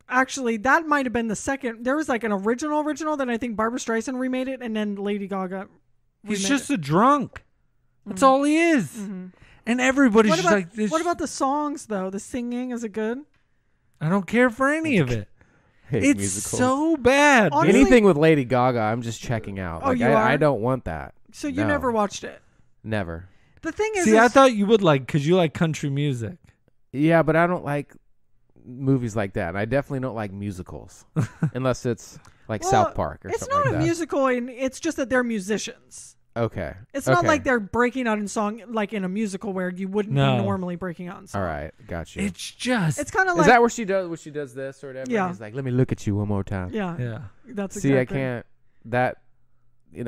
Actually, that might have been the second. There was like an original, then I think Barbara Streisand remade it, and then Lady Gaga He's just a drunk. That's all he is. Mm-hmm. And everybody's just like this. What about the songs, though? The singing, is it good? I don't care for any of it. Hate It's musicals. so bad. Honestly- Anything with Lady Gaga, I'm just checking out. Oh, Like, you are? I don't want that. So you No. never watched it. Never. The thing is, See, I thought you would like, because you like country music. Yeah, but I don't like movies like that. And I definitely don't like musicals. Unless it's like South Park or it's something not like a that. musical, and it's just that they're musicians. Okay. It's not like they're breaking out in song like in a musical where you wouldn't be normally breaking out in song. All right, got you. It's just. It's kind of like. Is that where she does this or whatever? Yeah. And he's like, let me look at you one more time. Yeah. Yeah. That's See, exactly. I can't. That.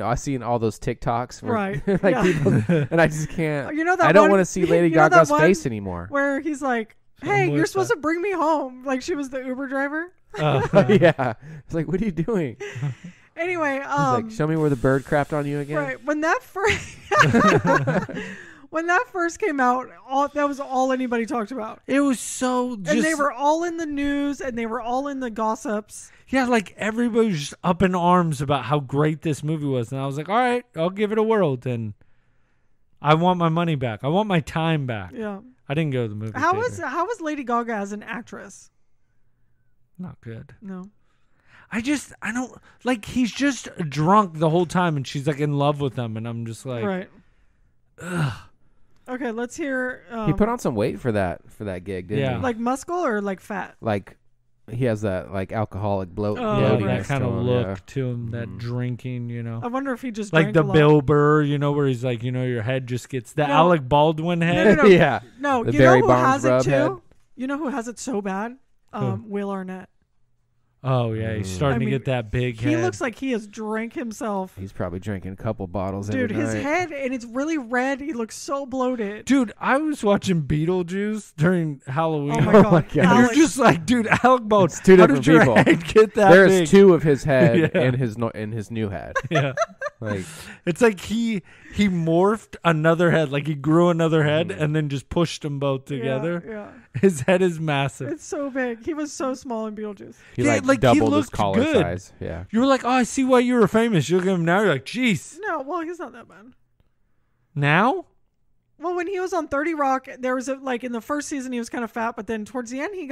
I see in all those TikToks, where, Right, like yeah. people, and I just can't. You know that I don't one- want to see Lady you know that Gaga's one face anymore. Where he's like, "Hey, with you're supposed that. to bring me home." Like she was the Uber driver. Yeah, it's like, what are you doing? Anyway, He's like, show me where the bird crapped on you again. right when that first came out, that was all anybody talked about, It was so just. and they were all in the news, and they were all in the gossips. Yeah, like everybody was just up in arms about how great this movie was. And I was like, all right, I'll give it a whirl. And I want my money back. I want my time back. Yeah. I didn't go to the movie How theater. was Lady Gaga as an actress? Not good. No. I don't, like, he's just drunk the whole time and she's like in love with him. And I'm just like, Right. ugh. Okay, let's hear. He put on some weight for that gig, didn't Yeah. he? like muscle or like fat? Like he has that like alcoholic bloat. Oh, Yeah, right. that kind of look Yeah. to him, that drinking, you know. I wonder if he just Like drank the a lot. Bill Burr, you know, where he's like, you know, your head just gets, the No. Alec Baldwin head. No. Yeah. No, The you Barry know who Bonds has it rub too? head. You know who has it so bad? Will Arnett. Oh, yeah, he's starting I mean, to get that big He head. looks like he has drank himself. He's probably drinking a couple bottles Dude, every his night. head, and it's really red. He looks so bloated. Dude, I was watching Beetlejuice during Halloween. Oh my Oh god. my God. And Alex, you're just like, dude, Alec Baldwin. It's two how different did your people. head get that There's big? two of his head Yeah. in his new head. Yeah. Like It's like he morphed another head, like he grew another head and then just pushed them both together. Yeah. His head is massive. It's so big. He was so small in Beetlejuice. he Yeah, like like, he doubled his looked collar good. size. Yeah. You were like, oh, I see why you were famous. You look at him now, you're like, jeez. No, well, he's not that bad. Now? Well, when he was on 30 Rock, there was like in the first season he was kind of fat, but then towards the end he's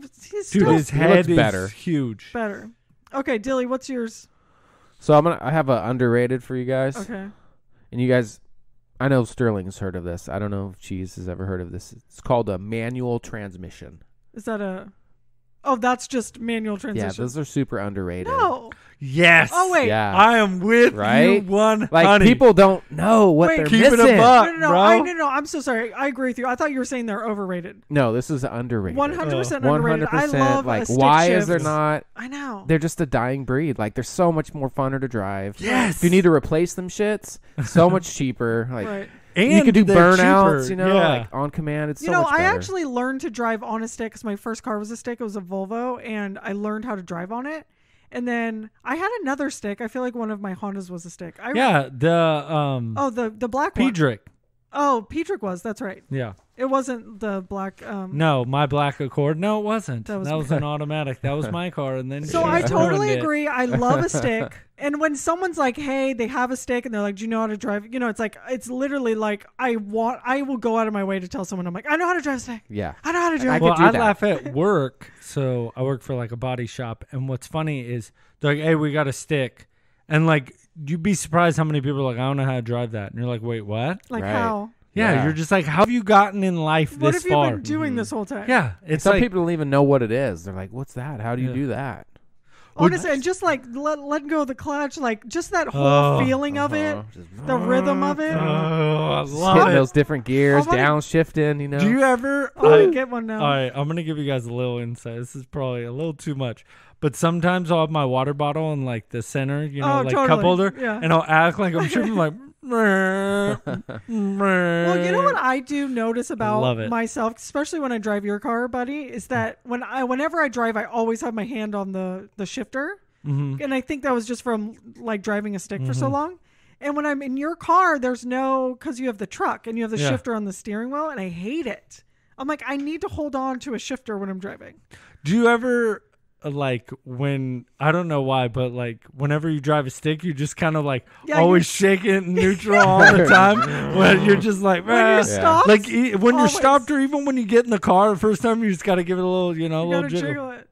Dude, still his head looks is better. huge. better. Okay, Dilly, what's yours? So I have a underrated for you guys. Okay. And you guys, I know Sterling's heard of this. I don't know if Cheese has ever heard of this. It's called a manual transmission. Is that a... Oh, that's just manual transition. Yeah, those are super underrated. No. Yes. Oh, wait. Yeah. I am with Right? you, one Like honey. people don't know what Wait, they're keep it missing. a buck. No, bro. no, I'm so sorry. I agree with you. I thought you were saying they're overrated. No, this is underrated. 100% underrated. 100%. I love like a stick why shift. is there not? I know. They're just a dying breed. Like they're so much more funner to drive. Yes. If you need to replace them shits, so much cheaper. Like Right. And you could do they're burnouts, cheaper. you know, Yeah. like on command. It's You so know, much I better. actually learned to drive on a stick because my first car was a stick. It was a Volvo, and I learned how to drive on it. And then I had another stick. I feel like one of my Hondas was a stick. The black one. Pedrick. Oh, Pedrick was. That's right. Yeah. It wasn't the black. No, my black Accord. No, it wasn't. That was an automatic. That was my car. And then so I totally agree. I love a stick. And when someone's like, "Hey, they have a stick," and they're like, "Do you know how to drive?" You know, it's like it's literally like I will go out of my way to tell someone I'm like, "I know how to drive a stick." Yeah, I know how to drive. I laugh at work. So I work for like a body shop, and what's funny is they're like, "Hey, we got a stick," and like you'd be surprised how many people are like, "I don't know how to drive that," and you're like, "Wait, what?" Like how? Yeah, you're just like, how have you gotten in life what this far? far? What have you been doing this whole time? Yeah, it's some like, people don't even know what it is. They're like, "What's that? How do you do that?" Honestly, and just like letting go of the clutch, like just that whole feeling of it, the rhythm of it. I Just love hitting it. those different gears, downshifting. You know. Do you ever? I get one now. All right, I'm gonna give you guys a little insight. This is probably a little too much, but sometimes I'll have my water bottle in like the center, like totally. cup holder, Yeah. and I'll act like I'm tripping, like. Well, you know what I do notice about myself, especially when I drive your car, buddy, is that whenever I drive, I always have my hand on the shifter, and I think that was just from like driving a stick for so long. And when I'm in your car, there's because you have the truck and you have the shifter on the steering wheel, and I hate it. I'm like, I need to hold on to a shifter when I'm driving. Do you ever? Like when I don't know why, but like whenever you drive a stick, you just kind of like always shake it in neutral all the time. When you're just like, when you're stopped, like when you're stopped, or even when you get in the car the first time, you just got to give it a little, a little jiggle. It.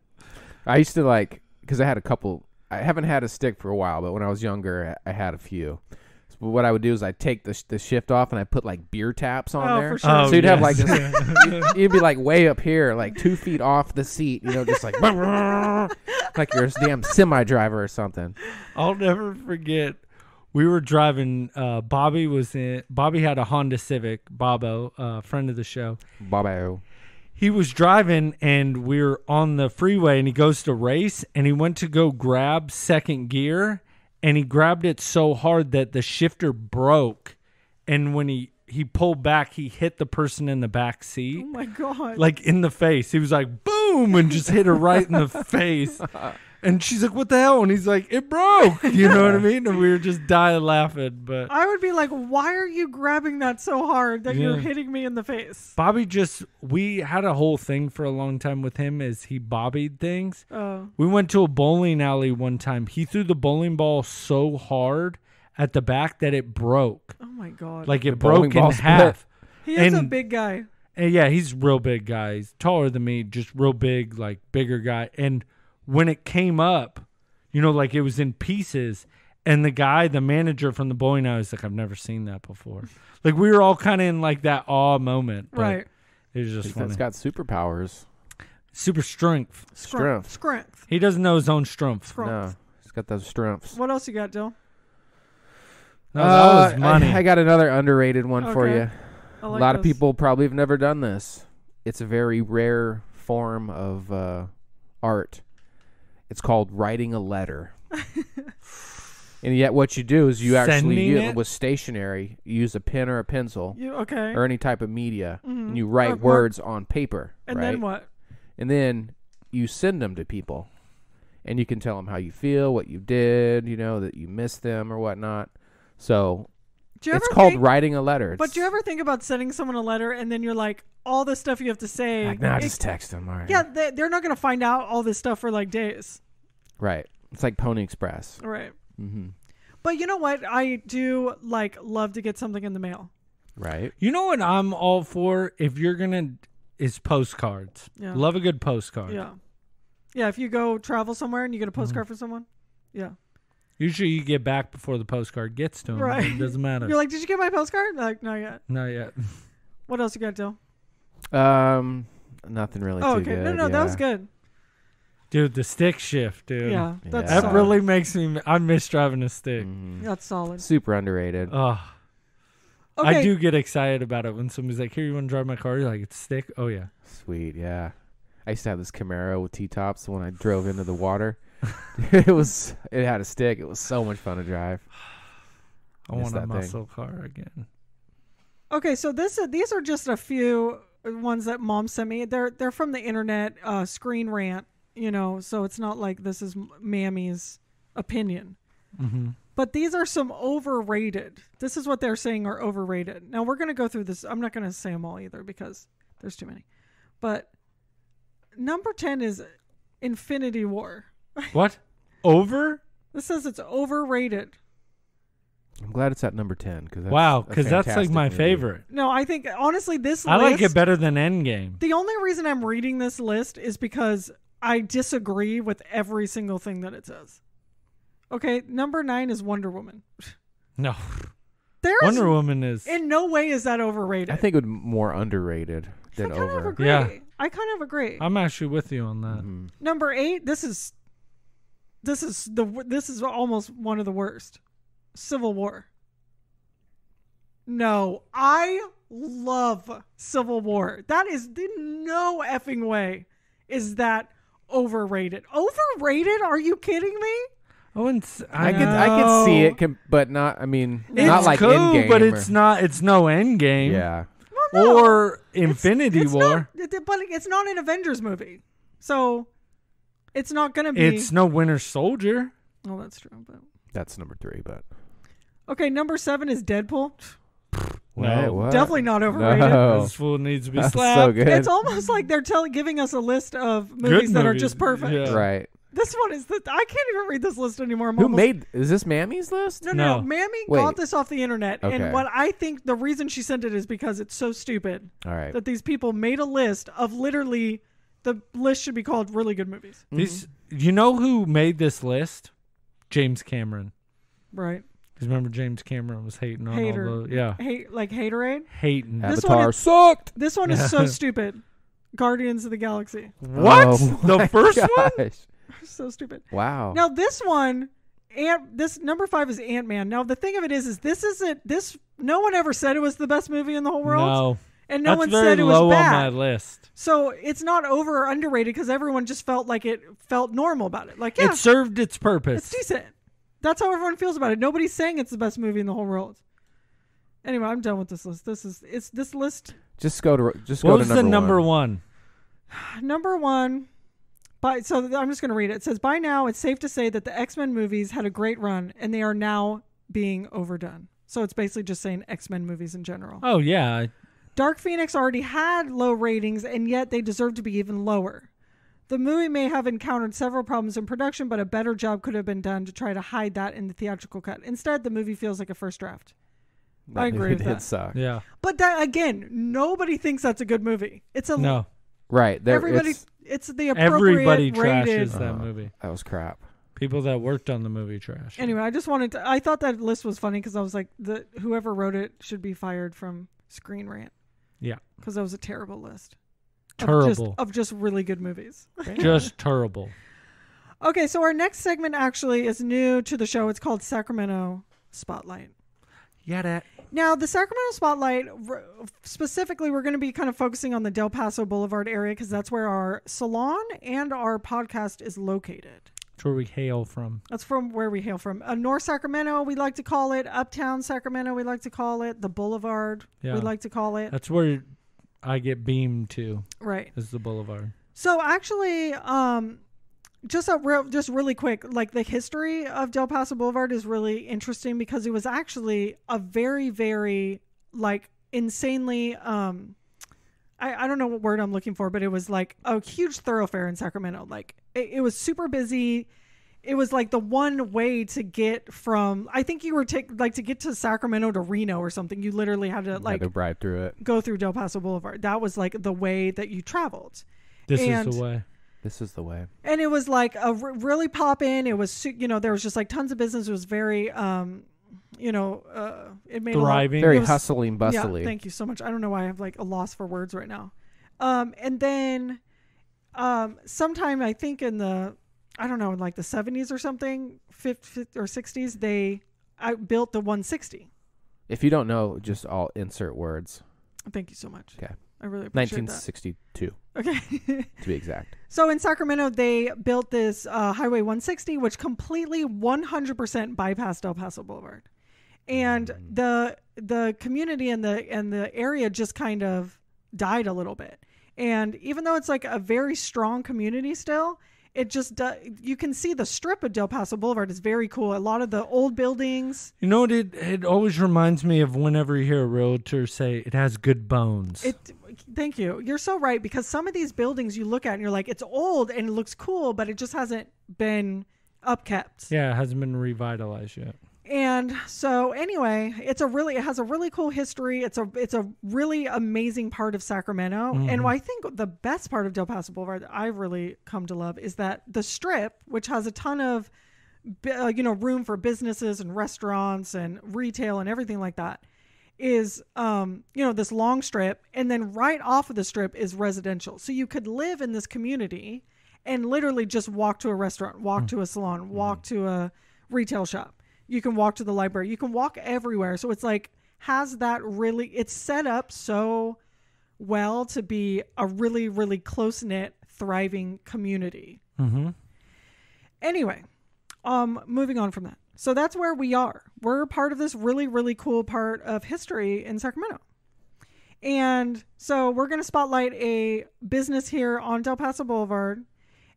I used to because I had a couple. I haven't had a stick for a while, but when I was younger, I had a few. So what I would do is I'd take the shift off and I put like beer taps on there. For sure. So you'd have like this, you'd be like way up here, like 2 feet off the seat, just like like you're a damn semi driver or something. I'll never forget. We were driving. Bobby had a Honda Civic. Bobo, friend of the show. Bobo. He was driving, and we were on the freeway, and he goes to race, and he went to go grab second gear. And he grabbed it so hard that the shifter broke. And when he pulled back, he hit the person in the back seat. Oh, my God. Like in the face. He was like, boom, and just hit her right in the face. And she's like, what the hell? And he's like, it broke. You know what I mean? And we were just dying laughing. But I would be like, why are you grabbing that so hard that you're hitting me in the face? Bobby we had a whole thing for a long time with him is he bobbied things. Oh. We went to a bowling alley one time. He threw the bowling ball so hard at the back that it broke. Oh, my God. Like it broke in half. He is a big guy. And yeah, he's a real big guy. He's taller than me, just real big, like bigger guy. And when it came up, like it was in pieces, and the manager from the bowling alley was like, I've never seen that before. Like we were all kind of in like that awe moment. Right. It was just funny. It's got superpowers. Super strength. Strength. He doesn't know his own strength. No, he's got those strengths. What else you got, Dill? No, that was money. I got another underrated one for you. I like a lot of this. people probably have never done this. It's a very rare form of art. It's called writing a letter. And yet what you do is you actually with stationery, you use a pen or a pencil or any type of media, and you write words on paper. And then what? And then you send them to people. And you can tell them how you feel, what you did, that you miss them or whatnot. So it's called writing a letter. But do you ever think about sending someone a letter and then you're like, all the stuff you have to say. Like, nah, just text them. All right. Yeah, they're not going to find out all this stuff for like days. Right. It's like Pony Express. Right. Mm-hmm. But you know what? I do love to get something in the mail. Right. You know what I'm all for? If you're going to, is postcards. Yeah. Love a good postcard. Yeah. Yeah, if you go travel somewhere and you get a postcard for someone. Yeah. Usually you get back before the postcard gets to them. Right. It doesn't matter. You're like, did you get my postcard? They're like, not yet. Not yet. What else you got, Dill? Nothing really too good. No, that was good. Dude, the stick shift, dude. Yeah, that's that solid. really makes me. I miss driving a stick. That's solid. Super underrated. Oh, okay. I do get excited about it when somebody's like, "Here, you want to drive my car?" You're like, "It's a stick." Oh yeah, sweet. Yeah, I used to have this Camaro with T-tops when I drove into the water. It had a stick. It was so much fun to drive. I want a muscle car again. Okay, so these are just a few ones that Mom sent me. They're from the internet, Screen Rant, so it's not like this is Mammy's opinion. Mm-hmm. But these are some overrated. This is what they're saying are overrated. Now we're going to go through this. I'm not going to say them all either because there's too many. But number 10 is Infinity War. What? Over? This says it's overrated. I'm glad it's at number 10 because that's like my favorite. No, I think honestly this I list, like it better than Endgame. The only reason I'm reading this list is because I disagree with every single thing that it says. Okay, number 9 is Wonder Woman. No. Wonder Woman is... In no way is that overrated. I think it would be more underrated than over. I kind of agree. Yeah. I kind of agree. I'm actually with you on that. Mm-hmm. Number 8, this is almost one of the worst. Civil War. No, I love Civil War. That is no effing way is that overrated. Overrated? Are you kidding me? I could see it, but not. I mean, not like cool, Endgame, but it's not. It's no Endgame. Yeah. Well, no, or Infinity War. But it's not an Avengers movie, so it's not going to be. It's no Winter Soldier. Oh, that's true. But that's number 3. But okay, number 7 is Deadpool. No, what? Definitely not overrated. No. This fool needs to be That's slapped. so good. It's almost like they're giving us a list of movies that are just perfect. Yeah. Right. This one is I can't even read this list anymore. Is this Mammy's list? No. Mammy got this off the internet. Okay. And what I think the reason she sent it is because it's so stupid. All right. That these people made a list of literally, the list should be called really good movies. You know who made this list? James Cameron. Right. Because remember James Cameron was hating on Hater. all the... Yeah. Like Haterade? Hating. Avatar sucked. This one is so stupid. Guardians of the Galaxy. What? Oh the first one? gosh. So stupid. Wow. Now this one, this number 5 is Ant-Man. Now the thing of it is this isn't this. No one ever said it was the best movie in the whole world. No. And no That's one very said it was low bad. on my list. So it's not over or underrated because everyone just felt like it felt normal about it. Like, yeah, It served its purpose. it's decent. That's how everyone feels about it. Nobody's saying it's the best movie in the whole world. Anyway, I'm done with this list. This list. Just go to What was the number one? Number 1. So I'm just going to read it. It says, by now, it's safe to say that the X-Men movies had a great run, and they are now being overdone. So it's basically just saying X-Men movies in general. Oh, yeah. Dark Phoenix already had low ratings, and yet they deserve to be even lower. The movie may have encountered several problems in production, but a better job could have been done to try to hide that in the theatrical cut. Instead, the movie feels like a first draft. I agree with that. It sucked. Yeah. But that, again, nobody thinks that's a good movie. It's a No. Right. everybody. It's the appropriate Everybody rated. trashes that movie. That was crap. People that worked on the movie trash. Anyway, I thought that list was funny because I was like, whoever wrote it should be fired from Screen Rant. Yeah. Because that was a terrible list. Terrible. Of just really good movies. Just terrible. Okay, so our next segment actually is new to the show. It's called Sacramento Spotlight. Yeah, that. Now, the Sacramento Spotlight, specifically, we're going to be kind of focusing on the Del Paso Boulevard area because that's where our salon and our podcast is located. That's where we hail from. That's from where we hail from. North Sacramento, we like to call it. Uptown Sacramento, we like to call it. The Boulevard, we like to call it. That's where I get beamed to. Right. Is the Boulevard. So actually, just really quick, like the history of Del Paso Boulevard is really interesting because it was actually a very, very like insanely, I don't know what word I'm looking for, but it was like a huge thoroughfare in Sacramento. Like it was super busy. It was like the one way to get from, I think you were to get to Sacramento to Reno or something. You literally had to ride through it. Go through Del Paso Boulevard. That was like the way that you traveled. This is the way. This is the way. And it was like a really pop in. It was, there was just like tons of business. It was very, it made thriving. Very hustling, bustling. Yeah, thank you so much. I don't know why I have like a loss for words right now. And then sometime I think in the, I don't know, in like the 70s or something, 50s or 60s, I built the 160. If you don't know, just I'll insert words. Thank you so much. Okay. I really appreciate 1962. Okay. To be exact. So in Sacramento, they built this Highway 160, which completely 100% bypassed El Paso Boulevard. And the community and the area just kind of died a little bit. And even though it's like a very strong community still, it just you can see the strip of Del Paso Boulevard is very cool. A lot of the old buildings. You know what? It always reminds me of whenever you hear a realtor say it has good bones. Thank you. You're so right, because some of these buildings you look at and you're like, it's old and it looks cool, but it just hasn't been upkept. Yeah, it hasn't been revitalized yet. And so anyway, it has a really cool history. It's a really amazing part of Sacramento. Mm-hmm. And I think the best part of Del Paso Boulevard that I've really come to love is that the strip, which has a ton of room for businesses and restaurants and retail and everything like that, is this long strip, and then right off of the strip is residential. So you could live in this community and literally just walk to a restaurant, walk to a salon, walk to a retail shop. You can walk to the library. You can walk everywhere. So it's like, it's set up so well to be a really, really close-knit, thriving community. Mm-hmm. Anyway, moving on from that. So that's where we are. We're part of this really, really cool part of history in Sacramento. And so we're going to spotlight a business here on Del Paso Boulevard,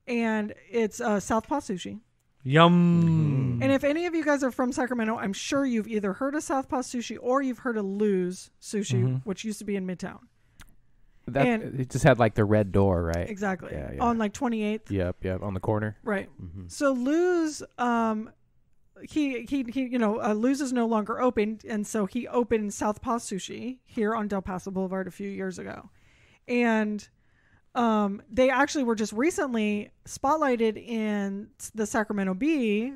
and it's Southpaw Sushi. Yum. And if any of you guys are from Sacramento, I'm sure you've either heard of Southpaw Sushi or you've heard of Lou's Sushi, which used to be in Midtown. It just had like the red door, right? Exactly. Yeah. On like 28th. Yep, on the corner. Right. Mm-hmm. So Lou's, Lou's is no longer open, and so he opened Southpaw Sushi here on Del Paso Boulevard a few years ago. And they actually were just recently spotlighted in the Sacramento Bee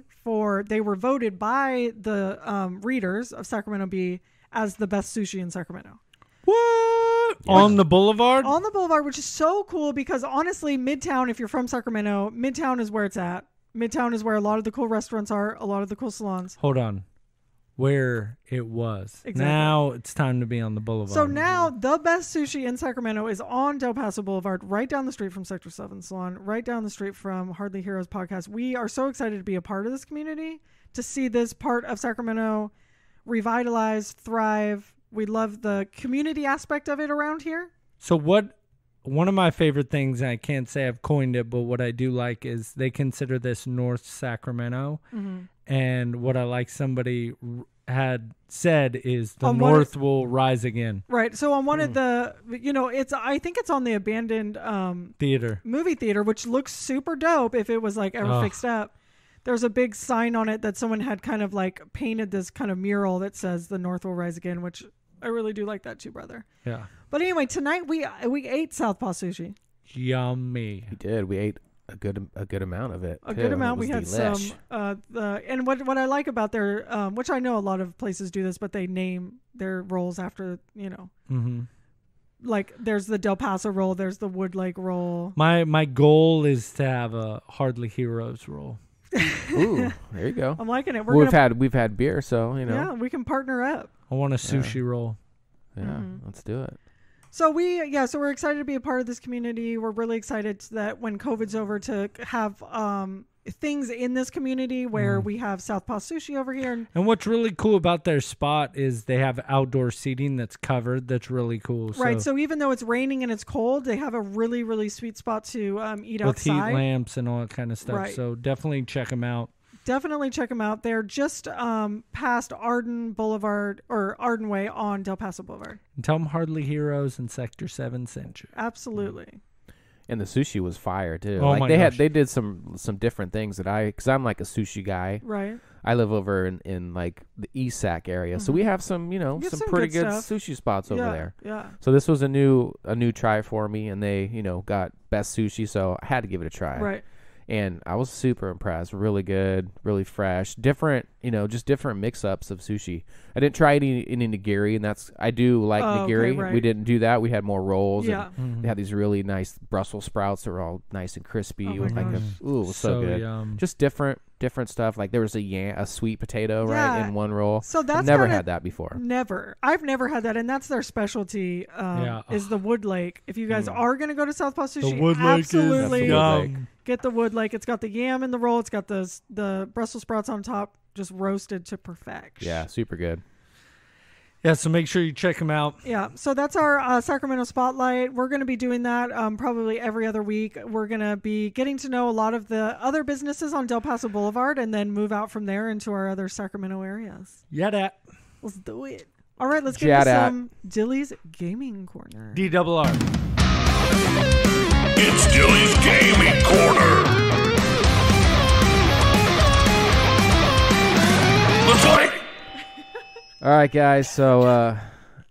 they were voted by the readers of Sacramento Bee as the best sushi in Sacramento. What? On the boulevard? On the boulevard, which is so cool because honestly, Midtown, if you're from Sacramento, Midtown is where it's at. Midtown is where a lot of the cool restaurants are, a lot of the cool salons. Hold on. Where it was. Exactly. Now it's time to be on the boulevard. So now the best sushi in Sacramento is on Del Paso Boulevard, right down the street from Sector 7 Salon, right down the street from Hardly Heroes podcast. We are so excited to be a part of this community, to see this part of Sacramento revitalize, thrive. We love the community aspect of it around here. So one of my favorite things, and I can't say I've coined it, but what I do like is they consider this North Sacramento. Mm-hmm. And what I like somebody had said is the North will rise again. Right. So on one of the, I think it's on the abandoned movie theater, which looks super dope if it was like ever fixed up. There's a big sign on it that someone had kind of like painted this kind of mural that says the North will rise again, which I really do like that too, brother. Yeah. But anyway, tonight we ate Southpaw Sushi. Yummy. We did. We ate a good amount of it. A good amount. We had delish. and what I like about their which I know a lot of places do this, but they name their rolls after Mm-hmm. Like there's the Del Paso roll, there's the Wood Lake roll. My goal is to have a Hardly Heroes roll. Ooh, there you go. I'm liking it. We've had beer, so Yeah, we can partner up. I want a sushi roll. Yeah, let's do it. So we're excited to be a part of this community. We're really excited that when COVID's over to have things in this community where we have Southpaw Sushi over here. And what's really cool about their spot is they have outdoor seating that's covered. That's really cool. Right. So even though it's raining and it's cold, they have a really, really sweet spot to eat outside. With heat lamps and all that kind of stuff. Right. So definitely check them out. Definitely check them out. They're just past Arden Boulevard or Arden Way on Del Paso Boulevard. And tell them Hardly Heroes and Sector 7 sent you. Absolutely. And the sushi was fire too. Oh, my gosh. They did some different things because I'm like a sushi guy. Right. I live over in like the East Sac area, so we have some some pretty good sushi spots over there. Yeah. So this was a new try for me, and they got best sushi, so I had to give it a try. Right. And I was super impressed. Really good, really fresh. Different, just different mix-ups of sushi. I didn't try any nigiri, and I do like nigiri. Okay, right. We didn't do that. We had more rolls. Yeah. And they had these really nice Brussels sprouts that were all nice and crispy. Oh with my gosh. it was so good. Yum. Just different stuff. Like there was a sweet potato right in one roll. So that's I've never had that before. Never. I've never had that, and that's their specialty. Is the Wood Lake. If you guys are going to go to Southpaw Sushi, the Wood Lake absolutely is yum. Get the Wood Lake. It's got the yam in the roll. It's got the Brussels sprouts on top, just roasted to perfection. Yeah, super good. Yeah, so make sure you check them out. Yeah, so that's our Sacramento Spotlight. We're going to be doing that probably every other week. We're going to be getting to know a lot of the other businesses on Del Paso Boulevard and then move out from there into our other Sacramento areas. Yeah, that. Let's do it. All right, let's get into some Dilly's Gaming Corner. DRR. It's Dilly's Gaming Corner. Let's play. All right, guys. So,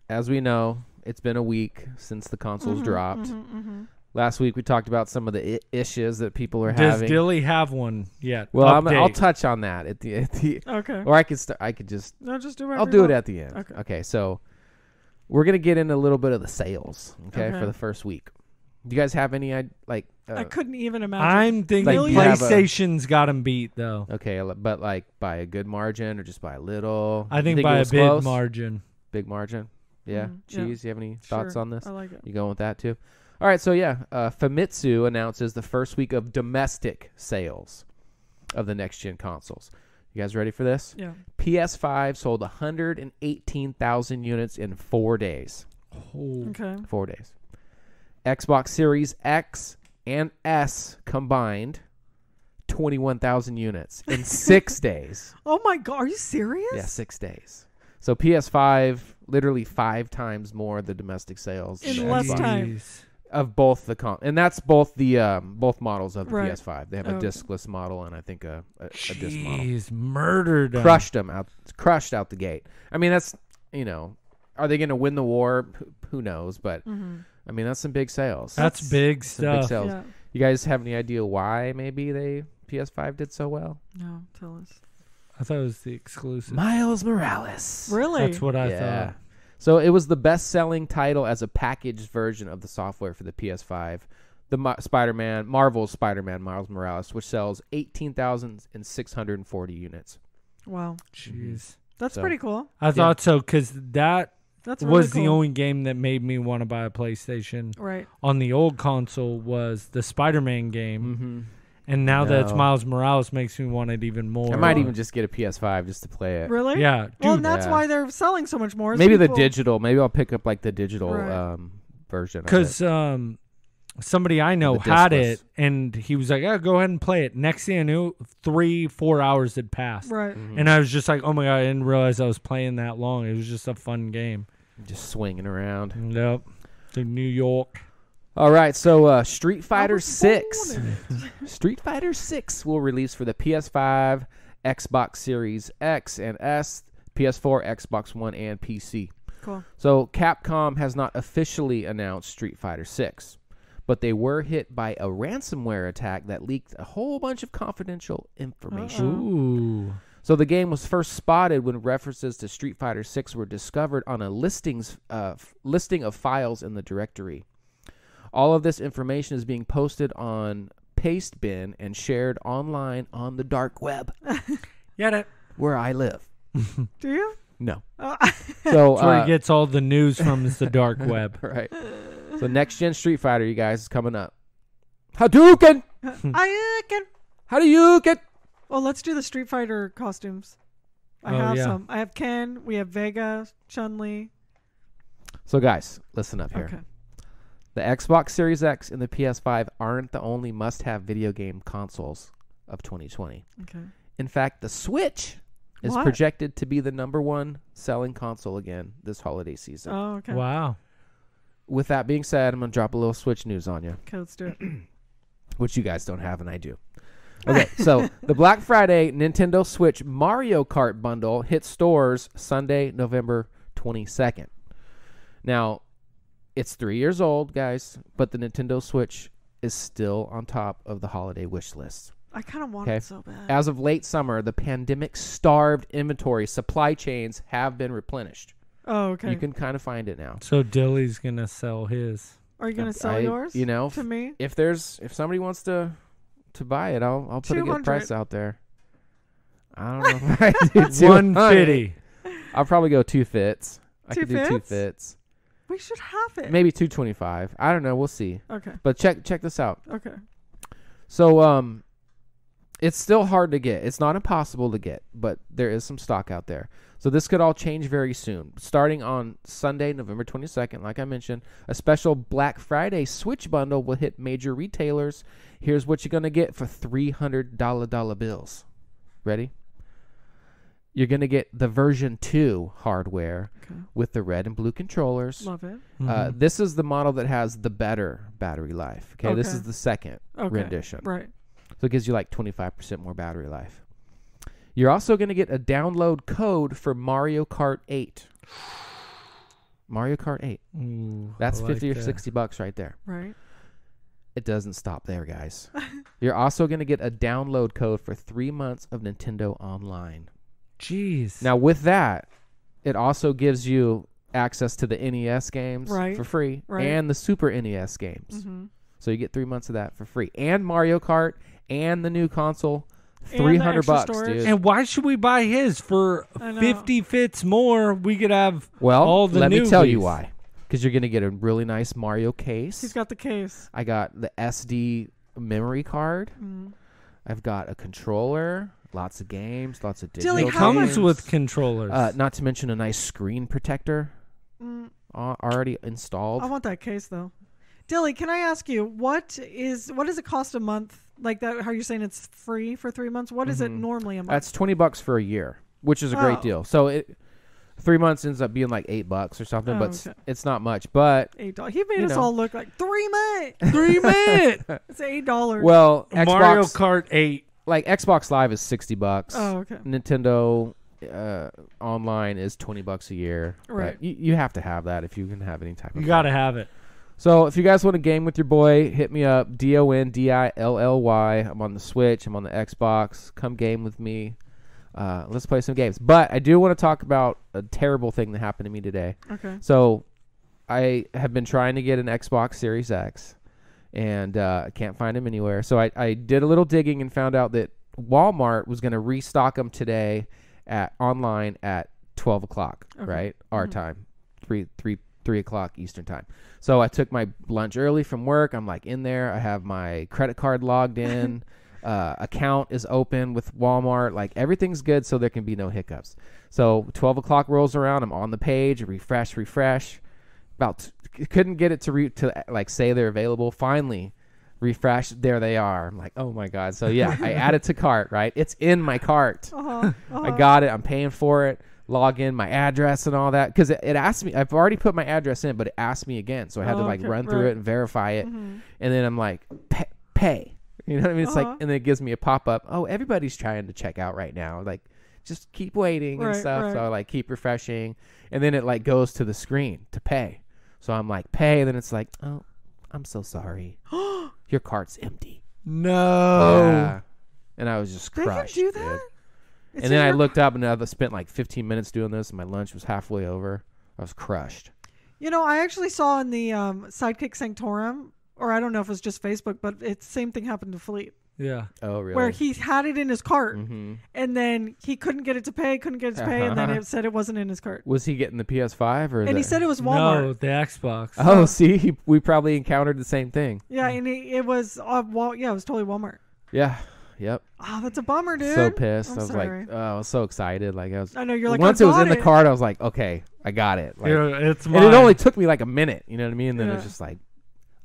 as we know, it's been a week since the consoles dropped. Last week, we talked about some of the issues that people are having. Does Dilly have one yet? Well, I'll touch on that at the Okay. Or I could just. No, just do it. I'll do it at the end. Okay. So, we're gonna get into a little bit of the sales. Okay, for the first week. Do you guys have any like? I couldn't even imagine. I'm thinking Like, PlayStation's got him beat though. Okay, but like by a good margin or just by a little? I think by a big margin. Big margin. Yeah. Cheese. You have any thoughts on this? I like it. You going with that too? All right. So yeah, Famitsu announces the first week of domestic sales of the next gen consoles. You guys ready for this? Yeah. PS5 sold 118,000 units in 4 days. Oh. Okay. 4 days. Xbox Series X and S combined 21,000 units in 6 days. Oh my God, are you serious? Yeah, 6 days. So PS5 literally 5 times more the domestic sales in than less Xbox. time. Of both and that's both the both models of the Right. PS5. They have a discless model and I think a disc model. Jeez, murdered them. Crushed out the gate. I mean, that's are they going to win the war? Who knows? But I mean, that's some big sales. That's big some big stuff. sales. Yeah. You guys have any idea why maybe PS5 did so well? No, tell us. I thought it was the exclusive. Miles Morales. Really? That's what I thought. So it was the best-selling title as a packaged version of the software for the PS5. The Marvel's Spider-Man Miles Morales, which sells 18,640 units. Wow. Jeez. That's pretty cool. I thought so because that That's really was the cool. only game that made me want to buy a PlayStation. Right. On the old console was the Spider-Man game. Mm-hmm. And now that it's Miles Morales makes me want it even more. I might even just get a PS5 just to play it. Really? Yeah. Well, Dude, and that's why they're selling so much more. Maybe the people- digital. Maybe I'll pick up like the digital Right. version. Because somebody I know The had discless. it, and he was like, "Yeah, go ahead and play it." Next thing I knew, 3-4 hours had passed, Right. and I was just like, "Oh my god!" I didn't realize I was playing that long. It was just a fun game. Just swinging around. Yep, to New York. All right, so Street Fighter was 6. Street Fighter 6 will release for the PS5, Xbox Series X and S, PS4, Xbox One, and PC. Cool. So Capcom has not officially announced Street Fighter 6, but they were hit by a ransomware attack that leaked a whole bunch of confidential information. Ooh, So the game was first spotted when references to Street Fighter 6 were discovered on a listing of files in the directory. All of this information is being posted on Pastebin and shared online on the dark web, get it? where I live. Do you? No. Oh. So That's where he gets all the news from. Is the dark web. right. So next gen Street Fighter, you guys, is coming up. Hadouken! I can. Hadouken! Well, let's do the Street Fighter costumes. I Oh, have yeah. some. I have Ken. We have Vega, Chun-Li. So guys, listen up here. Okay. The Xbox Series X and the PS5 aren't the only must-have video game consoles of 2020. Okay. In fact, the Switch is What? projected to be the #1 selling console again this holiday season. Oh, okay. Wow. With that being said, I'm going to drop a little Switch news on you, Okay, let's do it. which you guys don't have and I do. Okay, so the Black Friday Nintendo Switch Mario Kart bundle hits stores Sunday, November 22nd. Now, it's 3 years old, guys, but the Nintendo Switch is still on top of the holiday wish list. I kind of want Okay. it so bad. As of late summer, the pandemic-starved inventory supply chains have been replenished. Oh, okay. You can kind of find it now. So Dilly's gonna sell his. Are you going to sell yours? You know, to me? if somebody wants to buy it, I'll put a good 200. price out there. I don't know if I do 150. I'll probably go 2 fits. I Two could do 2 fits? fits. We should have it. Maybe 225. I don't know. We'll see. Okay. But check this out. Okay. So It's still hard to get. It's not impossible to get, but there is some stock out there. So this could all change very soon. Starting on Sunday, November 22nd, like I mentioned, a special Black Friday Switch bundle will hit major retailers. Here's what you're going to get for $300 bills. Ready? You're going to get the version 2 hardware with the red and blue controllers. Love it. This is the model that has the better battery life. Okay, this is the second rendition. Right. So it gives you like 25% more battery life. You're also going to get a download code for Mario Kart 8. Mario Kart 8. Ooh, That's I 50 like or that. $60 right there. Right. It doesn't stop there, guys. You're also going to get a download code for 3 months of Nintendo Online. Jeez. Now, with that, it also gives you access to the NES games for free and the Super NES games. Mm-hmm. So you get 3 months of that for free. And Mario Kart and the new console, And the $300, extra storage. dude. And why should we buy his for I know. 50 fits more? We could have Well, all the let me tell you newbies. why. Because you're going to get a really nice Mario case. He's got the case. I got the SD memory card. I've got a controller, lots of games, lots of digital Dilly, It how comes much- with controllers. not to mention a nice screen protector already installed. I want that case though. Dilly, can I ask you what does it cost a month? Like that? How you're saying it's free for 3 months? What is it normally a month? That's $20 for a year, which is a great deal. So 3 months ends up being like $8 or something, but it's not much. But $8. He made you us know. all look like 3 months. 3 minutes. It's $8. well, Mario Xbox, Kart 8. like Xbox Live is $60. Oh, okay. Nintendo Online is $20 a year. Right. But you have to have that if you can have any type of. You got to have it. So if you guys want to game with your boy, hit me up. DONDILLY. I'm on the Switch. I'm on the Xbox. Come game with me. Let's play some games. But I do want to talk about a terrible thing that happened to me today. Okay. So I have been trying to get an Xbox Series X, and I can't find them anywhere. So I did a little digging and found out that Walmart was going to restock them today online at 12 o'clock, right? Our time, 3 o'clock Eastern time. So I took my lunch early from work. I'm like in there. I have my credit card logged in. Account is open with Walmart. Like everything's good, so there can be no hiccups. So 12 o'clock rolls around. I'm on the page. Refresh. Couldn't get it to like say they're available. Finally, refresh. There they are. I'm like, oh my god. So yeah, I add it to cart. Right, it's in my cart. I got it. I'm paying for it. Log in my address and all that because it asked me. I've already put my address in, but it asked me again. So I had to like run through it and verify it. And then I'm like, pay. You know what I mean? It's like, and then it gives me a pop up. Oh, everybody's trying to check out right now. Like, just keep waiting and stuff. Right. So I like keep refreshing, and then it like goes to the screen to pay. So I'm like, pay, and then it's like, oh, I'm so sorry, your cart's empty. No. Yeah. And I was just They crushed. can do dude. that? And then I looked up and I spent like 15 minutes doing this, and my lunch was halfway over. I was crushed. You know, I actually saw in the Sidekick Sanctorum, or I don't know if it was just Facebook, but it's same thing happened to Fleet. Yeah. Oh, really? Where he had it in his cart, and then he couldn't get it to pay, and then it said it wasn't in his cart. Was he getting the PS5 or? And he said it was Walmart. No, the Xbox. Oh, see, we probably encountered the same thing. Yeah, and it was it was totally Walmart. Yeah. Yep. Oh, that's a bummer, dude. So pissed. I'm I was sorry. like, I was so excited. Like I know you're like, once I it was got in the it. cart, I was like, okay, I got it. Like, It's and mine. it only took me like a minute. You know what I mean? And then Yeah. it's just like,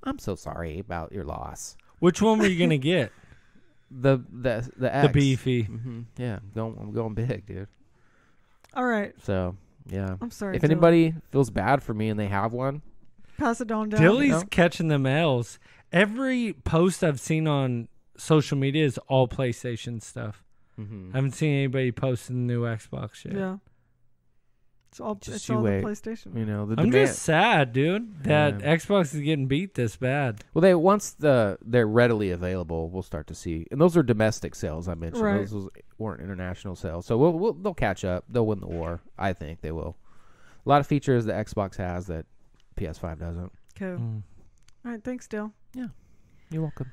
I'm so sorry about your loss. Which one were you gonna get? The X. The beefy. Yeah, I'm going big, dude. All right, So yeah. I'm sorry. If Dylan. anybody feels bad for me and they have one, pass it on down. Dilly's know? catching the mails. Every post I've seen on social media is all PlayStation stuff. I haven't seen anybody posting the new Xbox yet. Yeah. It's all Just it's you all wait. the PlayStation. you know, the I'm demand. just sad, dude, that Yeah. Xbox is getting beat this bad. Well, once they're readily available, we'll start to see, and those are domestic sales. I mentioned Right. those weren't international sales, so they'll catch up. They'll win the war. I think they will. A lot of features that Xbox has that PS5 doesn't. Cool. All right, thanks, Dill. You're welcome.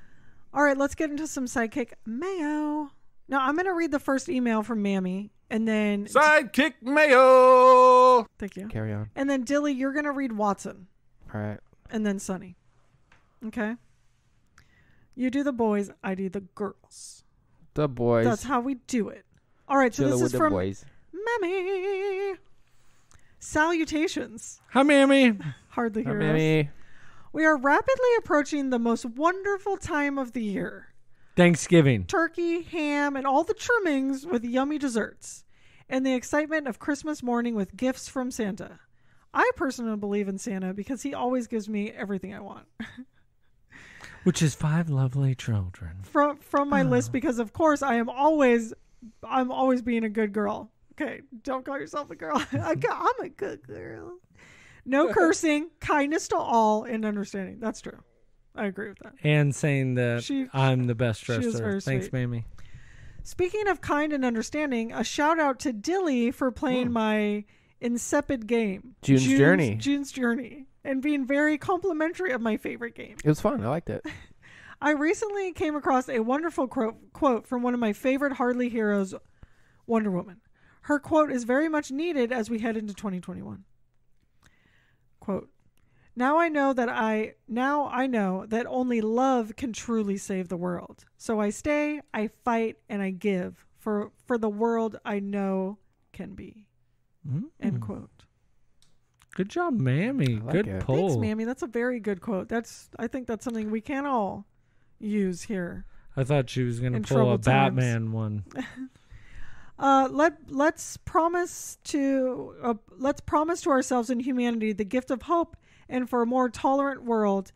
All right, let's get into some Sidekick Mayo. Now, I'm going to read the first email from Mammy, and then... Sidekick Mayo. Thank you. Carry on. And then, Dilly, you're going to read Watson, All right. and then Sunny. Okay? You do the boys, I do the girls. The boys. That's how we do it. All right, so Chilling this with is the from boys. Mammy. Salutations. Hi, Mammy. Hardly Hi, hear us. Mammy. We are rapidly approaching the most wonderful time of the year. Thanksgiving. Turkey, ham, and all the trimmings with yummy desserts. And the excitement of Christmas morning with gifts from Santa. I personally believe in Santa because he always gives me everything I want. Which is 5 lovely children. From my list, because of course I'm always being a good girl. Okay, don't call yourself a girl. I'm a good girl. No cursing, kindness to all, and understanding. That's true. I agree with that. And saying that I'm the best she is dresser. very Thanks, sweet. Mamie. Speaking of kind and understanding, a shout out to Dilly for playing my insipid game, June's Journey, and being very complimentary of my favorite game. It was fun. I liked it. I recently came across a wonderful quote from one of my favorite Hardly heroes, Wonder Woman. Her quote is very much needed as we head into 2021. Quote, Now I know that only love can truly save the world. So I stay, I fight, and I give for the world I know can be. End quote. Good job, Mammy. like Good it. pull. Thanks, Mammy. That's a very good quote. I think that's something we can all use here. I thought she was going to In pull a troubled Batman one. Let's promise to ourselves and humanity the gift of hope and for a more tolerant world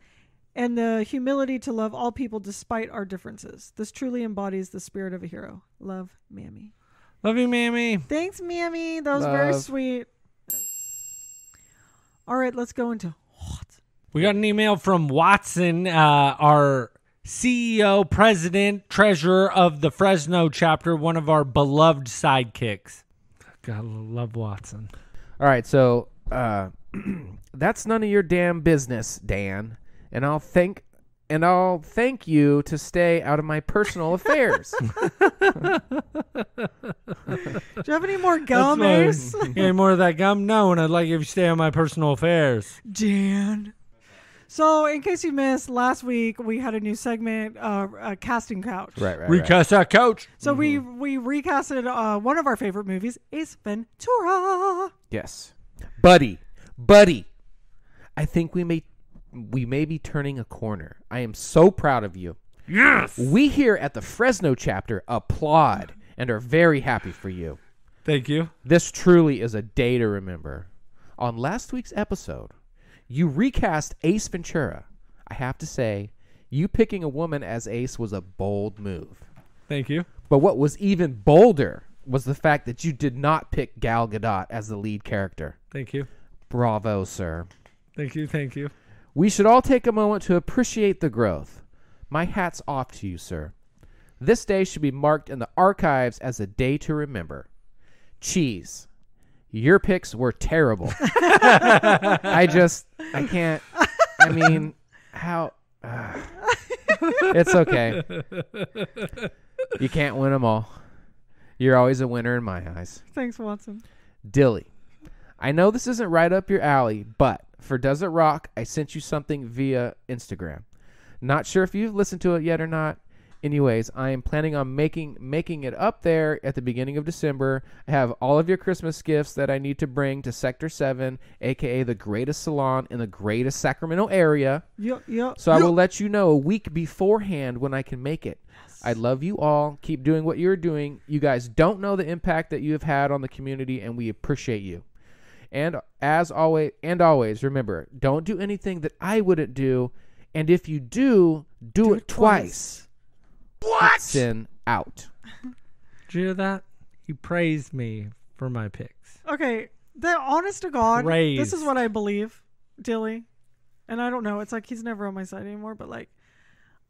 and the humility to love all people despite our differences. This truly embodies the spirit of a hero. Love, Mammy. Love you, Mammy. Thanks, Mammy. That was very sweet. All right, let's go into what? We got an email from Watson, our CEO, president, treasurer of the Fresno chapter, one of our beloved sidekicks. Gotta love Watson. All right, so that's none of your damn business, Dan. And I'll thank you to stay out of my personal affairs. Do you have any more gum, Ace? Any more of that gum? No, and I'd like if you stay on my personal affairs. Dan. So, in case you missed, last week we had a new segment, a casting couch. Right. Recast that couch. So we recasted one of our favorite movies, Ace Ventura. Yes. Buddy. I think we may be turning a corner. I am so proud of you. Yes. We here at the Fresno chapter applaud and are very happy for you. Thank you. This truly is a day to remember. On last week's episode, you recast Ace Ventura. I have to say, you picking a woman as Ace was a bold move. Thank you. But what was even bolder was the fact that you did not pick Gal Gadot as the lead character. Thank you. Bravo, sir. Thank you. We should all take a moment to appreciate the growth. My hat's off to you, sir. This day should be marked in the archives as a day to remember. Cheese. Your picks were terrible. I can't. I mean, how? It's okay. You can't win them all. You're always a winner in my eyes. Thanks, Watson. Dilly. I know this isn't right up your alley, but for Does It Rock, I sent you something via Instagram. Not sure if you've listened to it yet or not. Anyways, I am planning on making it up there at the beginning of December. I have all of your Christmas gifts that I need to bring to Sector 7, a.k.a. the greatest salon in the greatest Sacramento area. So I will let you know a week beforehand when I can make it. Yes. I love you all. Keep doing what you're doing. You guys don't know the impact that you have had on the community, and we appreciate you. And as always, remember, don't do anything that I wouldn't do. And if you do it twice. What? Sin out. Did you hear that? He praised me for my picks. Okay, the honest to God, Praise. this is what I believe, Dilly. And I don't know, it's like he's never on my side anymore, but like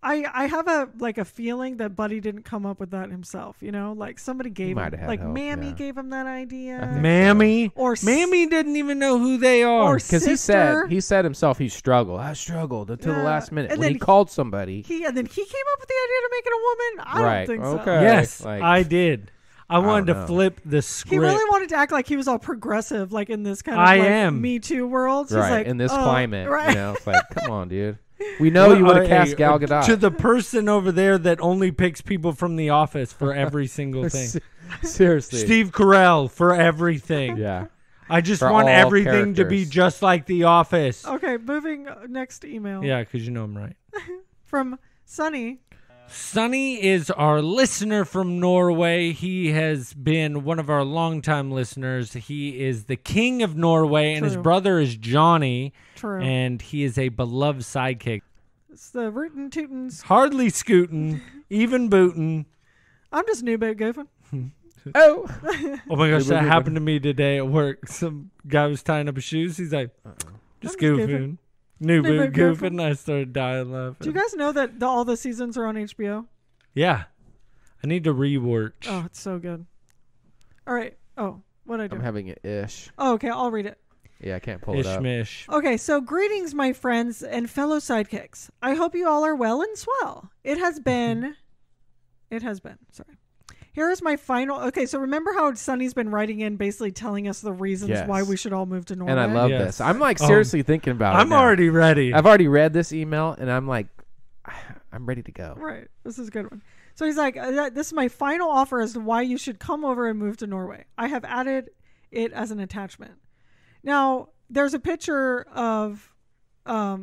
I have a feeling that Buddy didn't come up with that himself, you know? Like somebody gave him, like help, Mammy gave him that idea. Mammy? Or Mammy didn't even know who they are. Because he said himself he struggled. I struggled until the last minute. And when then he called somebody. And then he came up with the idea to make it a woman? I Right, don't think so. okay. Yes, Like, I did. I wanted don't to know. flip the script. He really wanted to act like he was all progressive, like in this kind of I like am. Me Too world. He's right, like, in this oh, climate. right. You know, it's like, come on, dude. We know you would have cast Gal Gadot. To the person over there that only picks people from The Office for every single thing. Seriously. Steve Carell for everything. Yeah. I just For want all everything to be characters. just like The Office. Okay, moving next email. Yeah, because you know I'm right. From Sunny. Sonny is our listener from Norway. He has been one of our longtime listeners. He is the king of Norway, and his True. brother is Johnny. True. And he is a beloved sidekick. It's the rootin' tootins. Hardly scootin', even bootin'. I'm just new bit goofing. Oh. Oh my gosh, that happened to me today at work. Some guy was tying up his shoes. He's like, just goofing. New boot goofing. I started dying laughing. Do you guys know that all the seasons are on HBO? Yeah. I need to rewatch. Oh, it's so good. All right. Oh, what'd I do? I'm having an ish. Oh, okay. I'll read it. Yeah, I can't pull it up. Ishmish. Okay, so greetings, my friends and fellow sidekicks. I hope you all are well and swell. It has been. Sorry. Here is my final. Okay, so remember how Sunny's been writing in basically telling us the reasons Yes. why we should all move to Norway? And I love Yes. this. I'm like seriously thinking about it. I'm now. already ready. I've already read this email, and I'm like, I'm ready to go. Right. This is a good one. So he's like, this is my final offer as to why you should come over and move to Norway. I have added it as an attachment. Now, there's a picture of the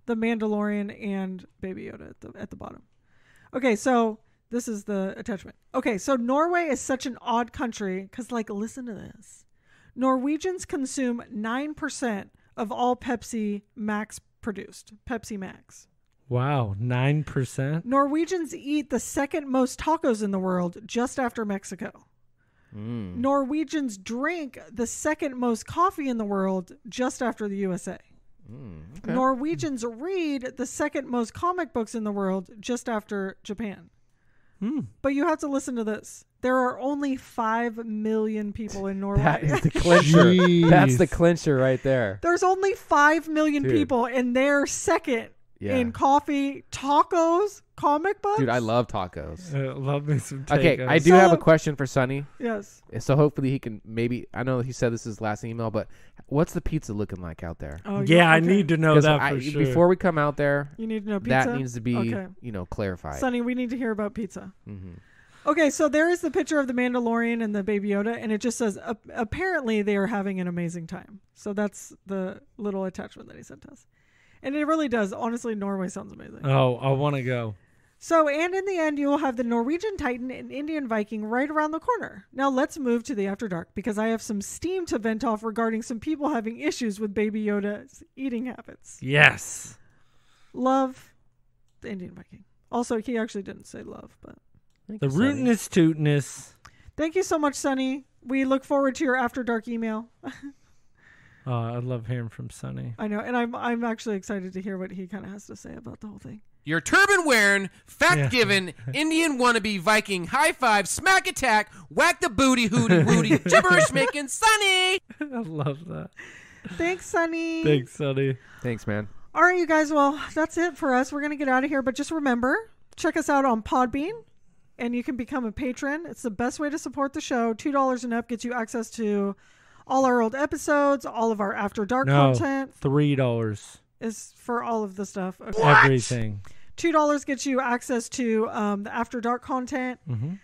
Mandalorian and Baby Yoda at the bottom. Okay, so this is the attachment. Okay, so Norway is such an odd country because, like, listen to this. Norwegians consume 9% of all Pepsi Max produced. Pepsi Max. Wow, 9%? Norwegians eat the second most tacos in the world, just after Mexico. Norwegians drink the second most coffee in the world, just after the USA. Okay. Norwegians read the second most comic books in the world, just after Japan. But you have to listen to this. There are only 5 million people in Norway. That is the clincher. Jeez. That's the clincher right there. There's only 5 million Dude. people, and they're second Yeah. in coffee, tacos, comic books. Dude, I love tacos. Love me some tacos. Okay, I do So- have a question for Sonny. Yes. So hopefully he can maybe, I know he said this is his last email, but what's the pizza looking like out there? Oh, Yeah, I okay. need to know 'Cause that for sure. Before we come out there, You need to know pizza. that needs to be, Okay. clarified. Sonny, we need to hear about pizza. Mm-hmm. Okay, so there is the picture of the Mandalorian and the Baby Yoda, and it just says, apparently they are having an amazing time. So that's the little attachment that he sent us. And it really does. Honestly, Norway sounds amazing. Oh, I want to go. So, and in the end, you will have the Norwegian Titan and Indian Viking right around the corner. Now, let's move to the After Dark, because I have some steam to vent off regarding some people having issues with Baby Yoda's eating habits. Yes. Love the Indian Viking. Also, he actually didn't say love, but... The rootinest tootinest. Thank you so much, Sonny. We look forward to your After Dark email. I love hearing from Sonny. I know, and I'm actually excited to hear what he kind of has to say about the whole thing. Your turban wearing, fact giving, Indian wannabe Viking high five, smack attack, whack the booty, hooty wooty, gibberish making Sonny. I love that. Thanks, Sonny. Thanks, Sonny. Thanks, man. All right, you guys. Well, that's it for us. We're going to get out of here. But just remember, check us out on Podbean, and you can become a patron. It's the best way to support the show. $2 and up gets you access to all our old episodes, all of our After Dark content. $3. Is for all of the stuff. Okay. Everything. $2 gets you access to the After Dark content. Mm-hmm.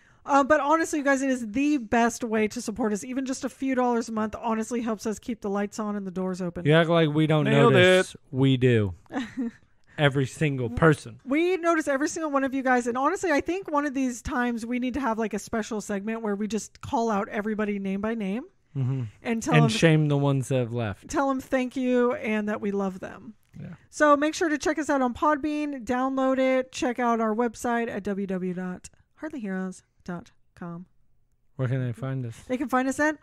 But honestly, you guys, it is the best way to support us. Even just a few dollars a month honestly helps us keep the lights on and the doors open. You act like we don't Nailed notice. We do. Every single person. We notice every single one of you guys. And honestly, I think one of these times we need to have like a special segment where we just call out everybody name by name and tell them, shame the ones that have left. tell them thank you and that we love them. Yeah. So make sure to check us out on Podbean, download it, check out our website at www.hardlyheroes.com. Where can they find us? They can find us at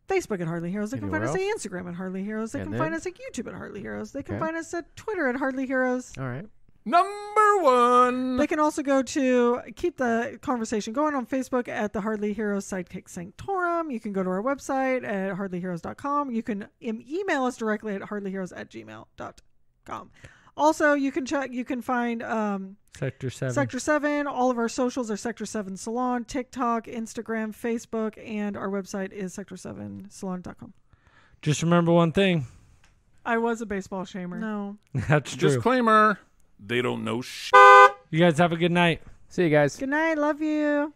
Facebook at Hardly Heroes. They can Anywhere find us at Instagram at Hardly Heroes. They And can find then? us at YouTube at Hardly Heroes. They can Okay. find us at Twitter at Hardly Heroes. All right. Number one. They can also go to keep the conversation going on Facebook at the Hardly Heroes Sidekick Sanctorum. You can go to our website at hardlyheroes.com. You can email us directly at hardlyheroes@gmail.com. Also, you can check. You can find Sector 7. Sector 7. All of our socials are Sector 7 Salon, TikTok, Instagram, Facebook, and our website is sector7salon.com. Just remember one thing. I was a baseball shamer. No. That's true. Disclaimer: they don't know shit. You guys have a good night. See you guys. Good night. Love you.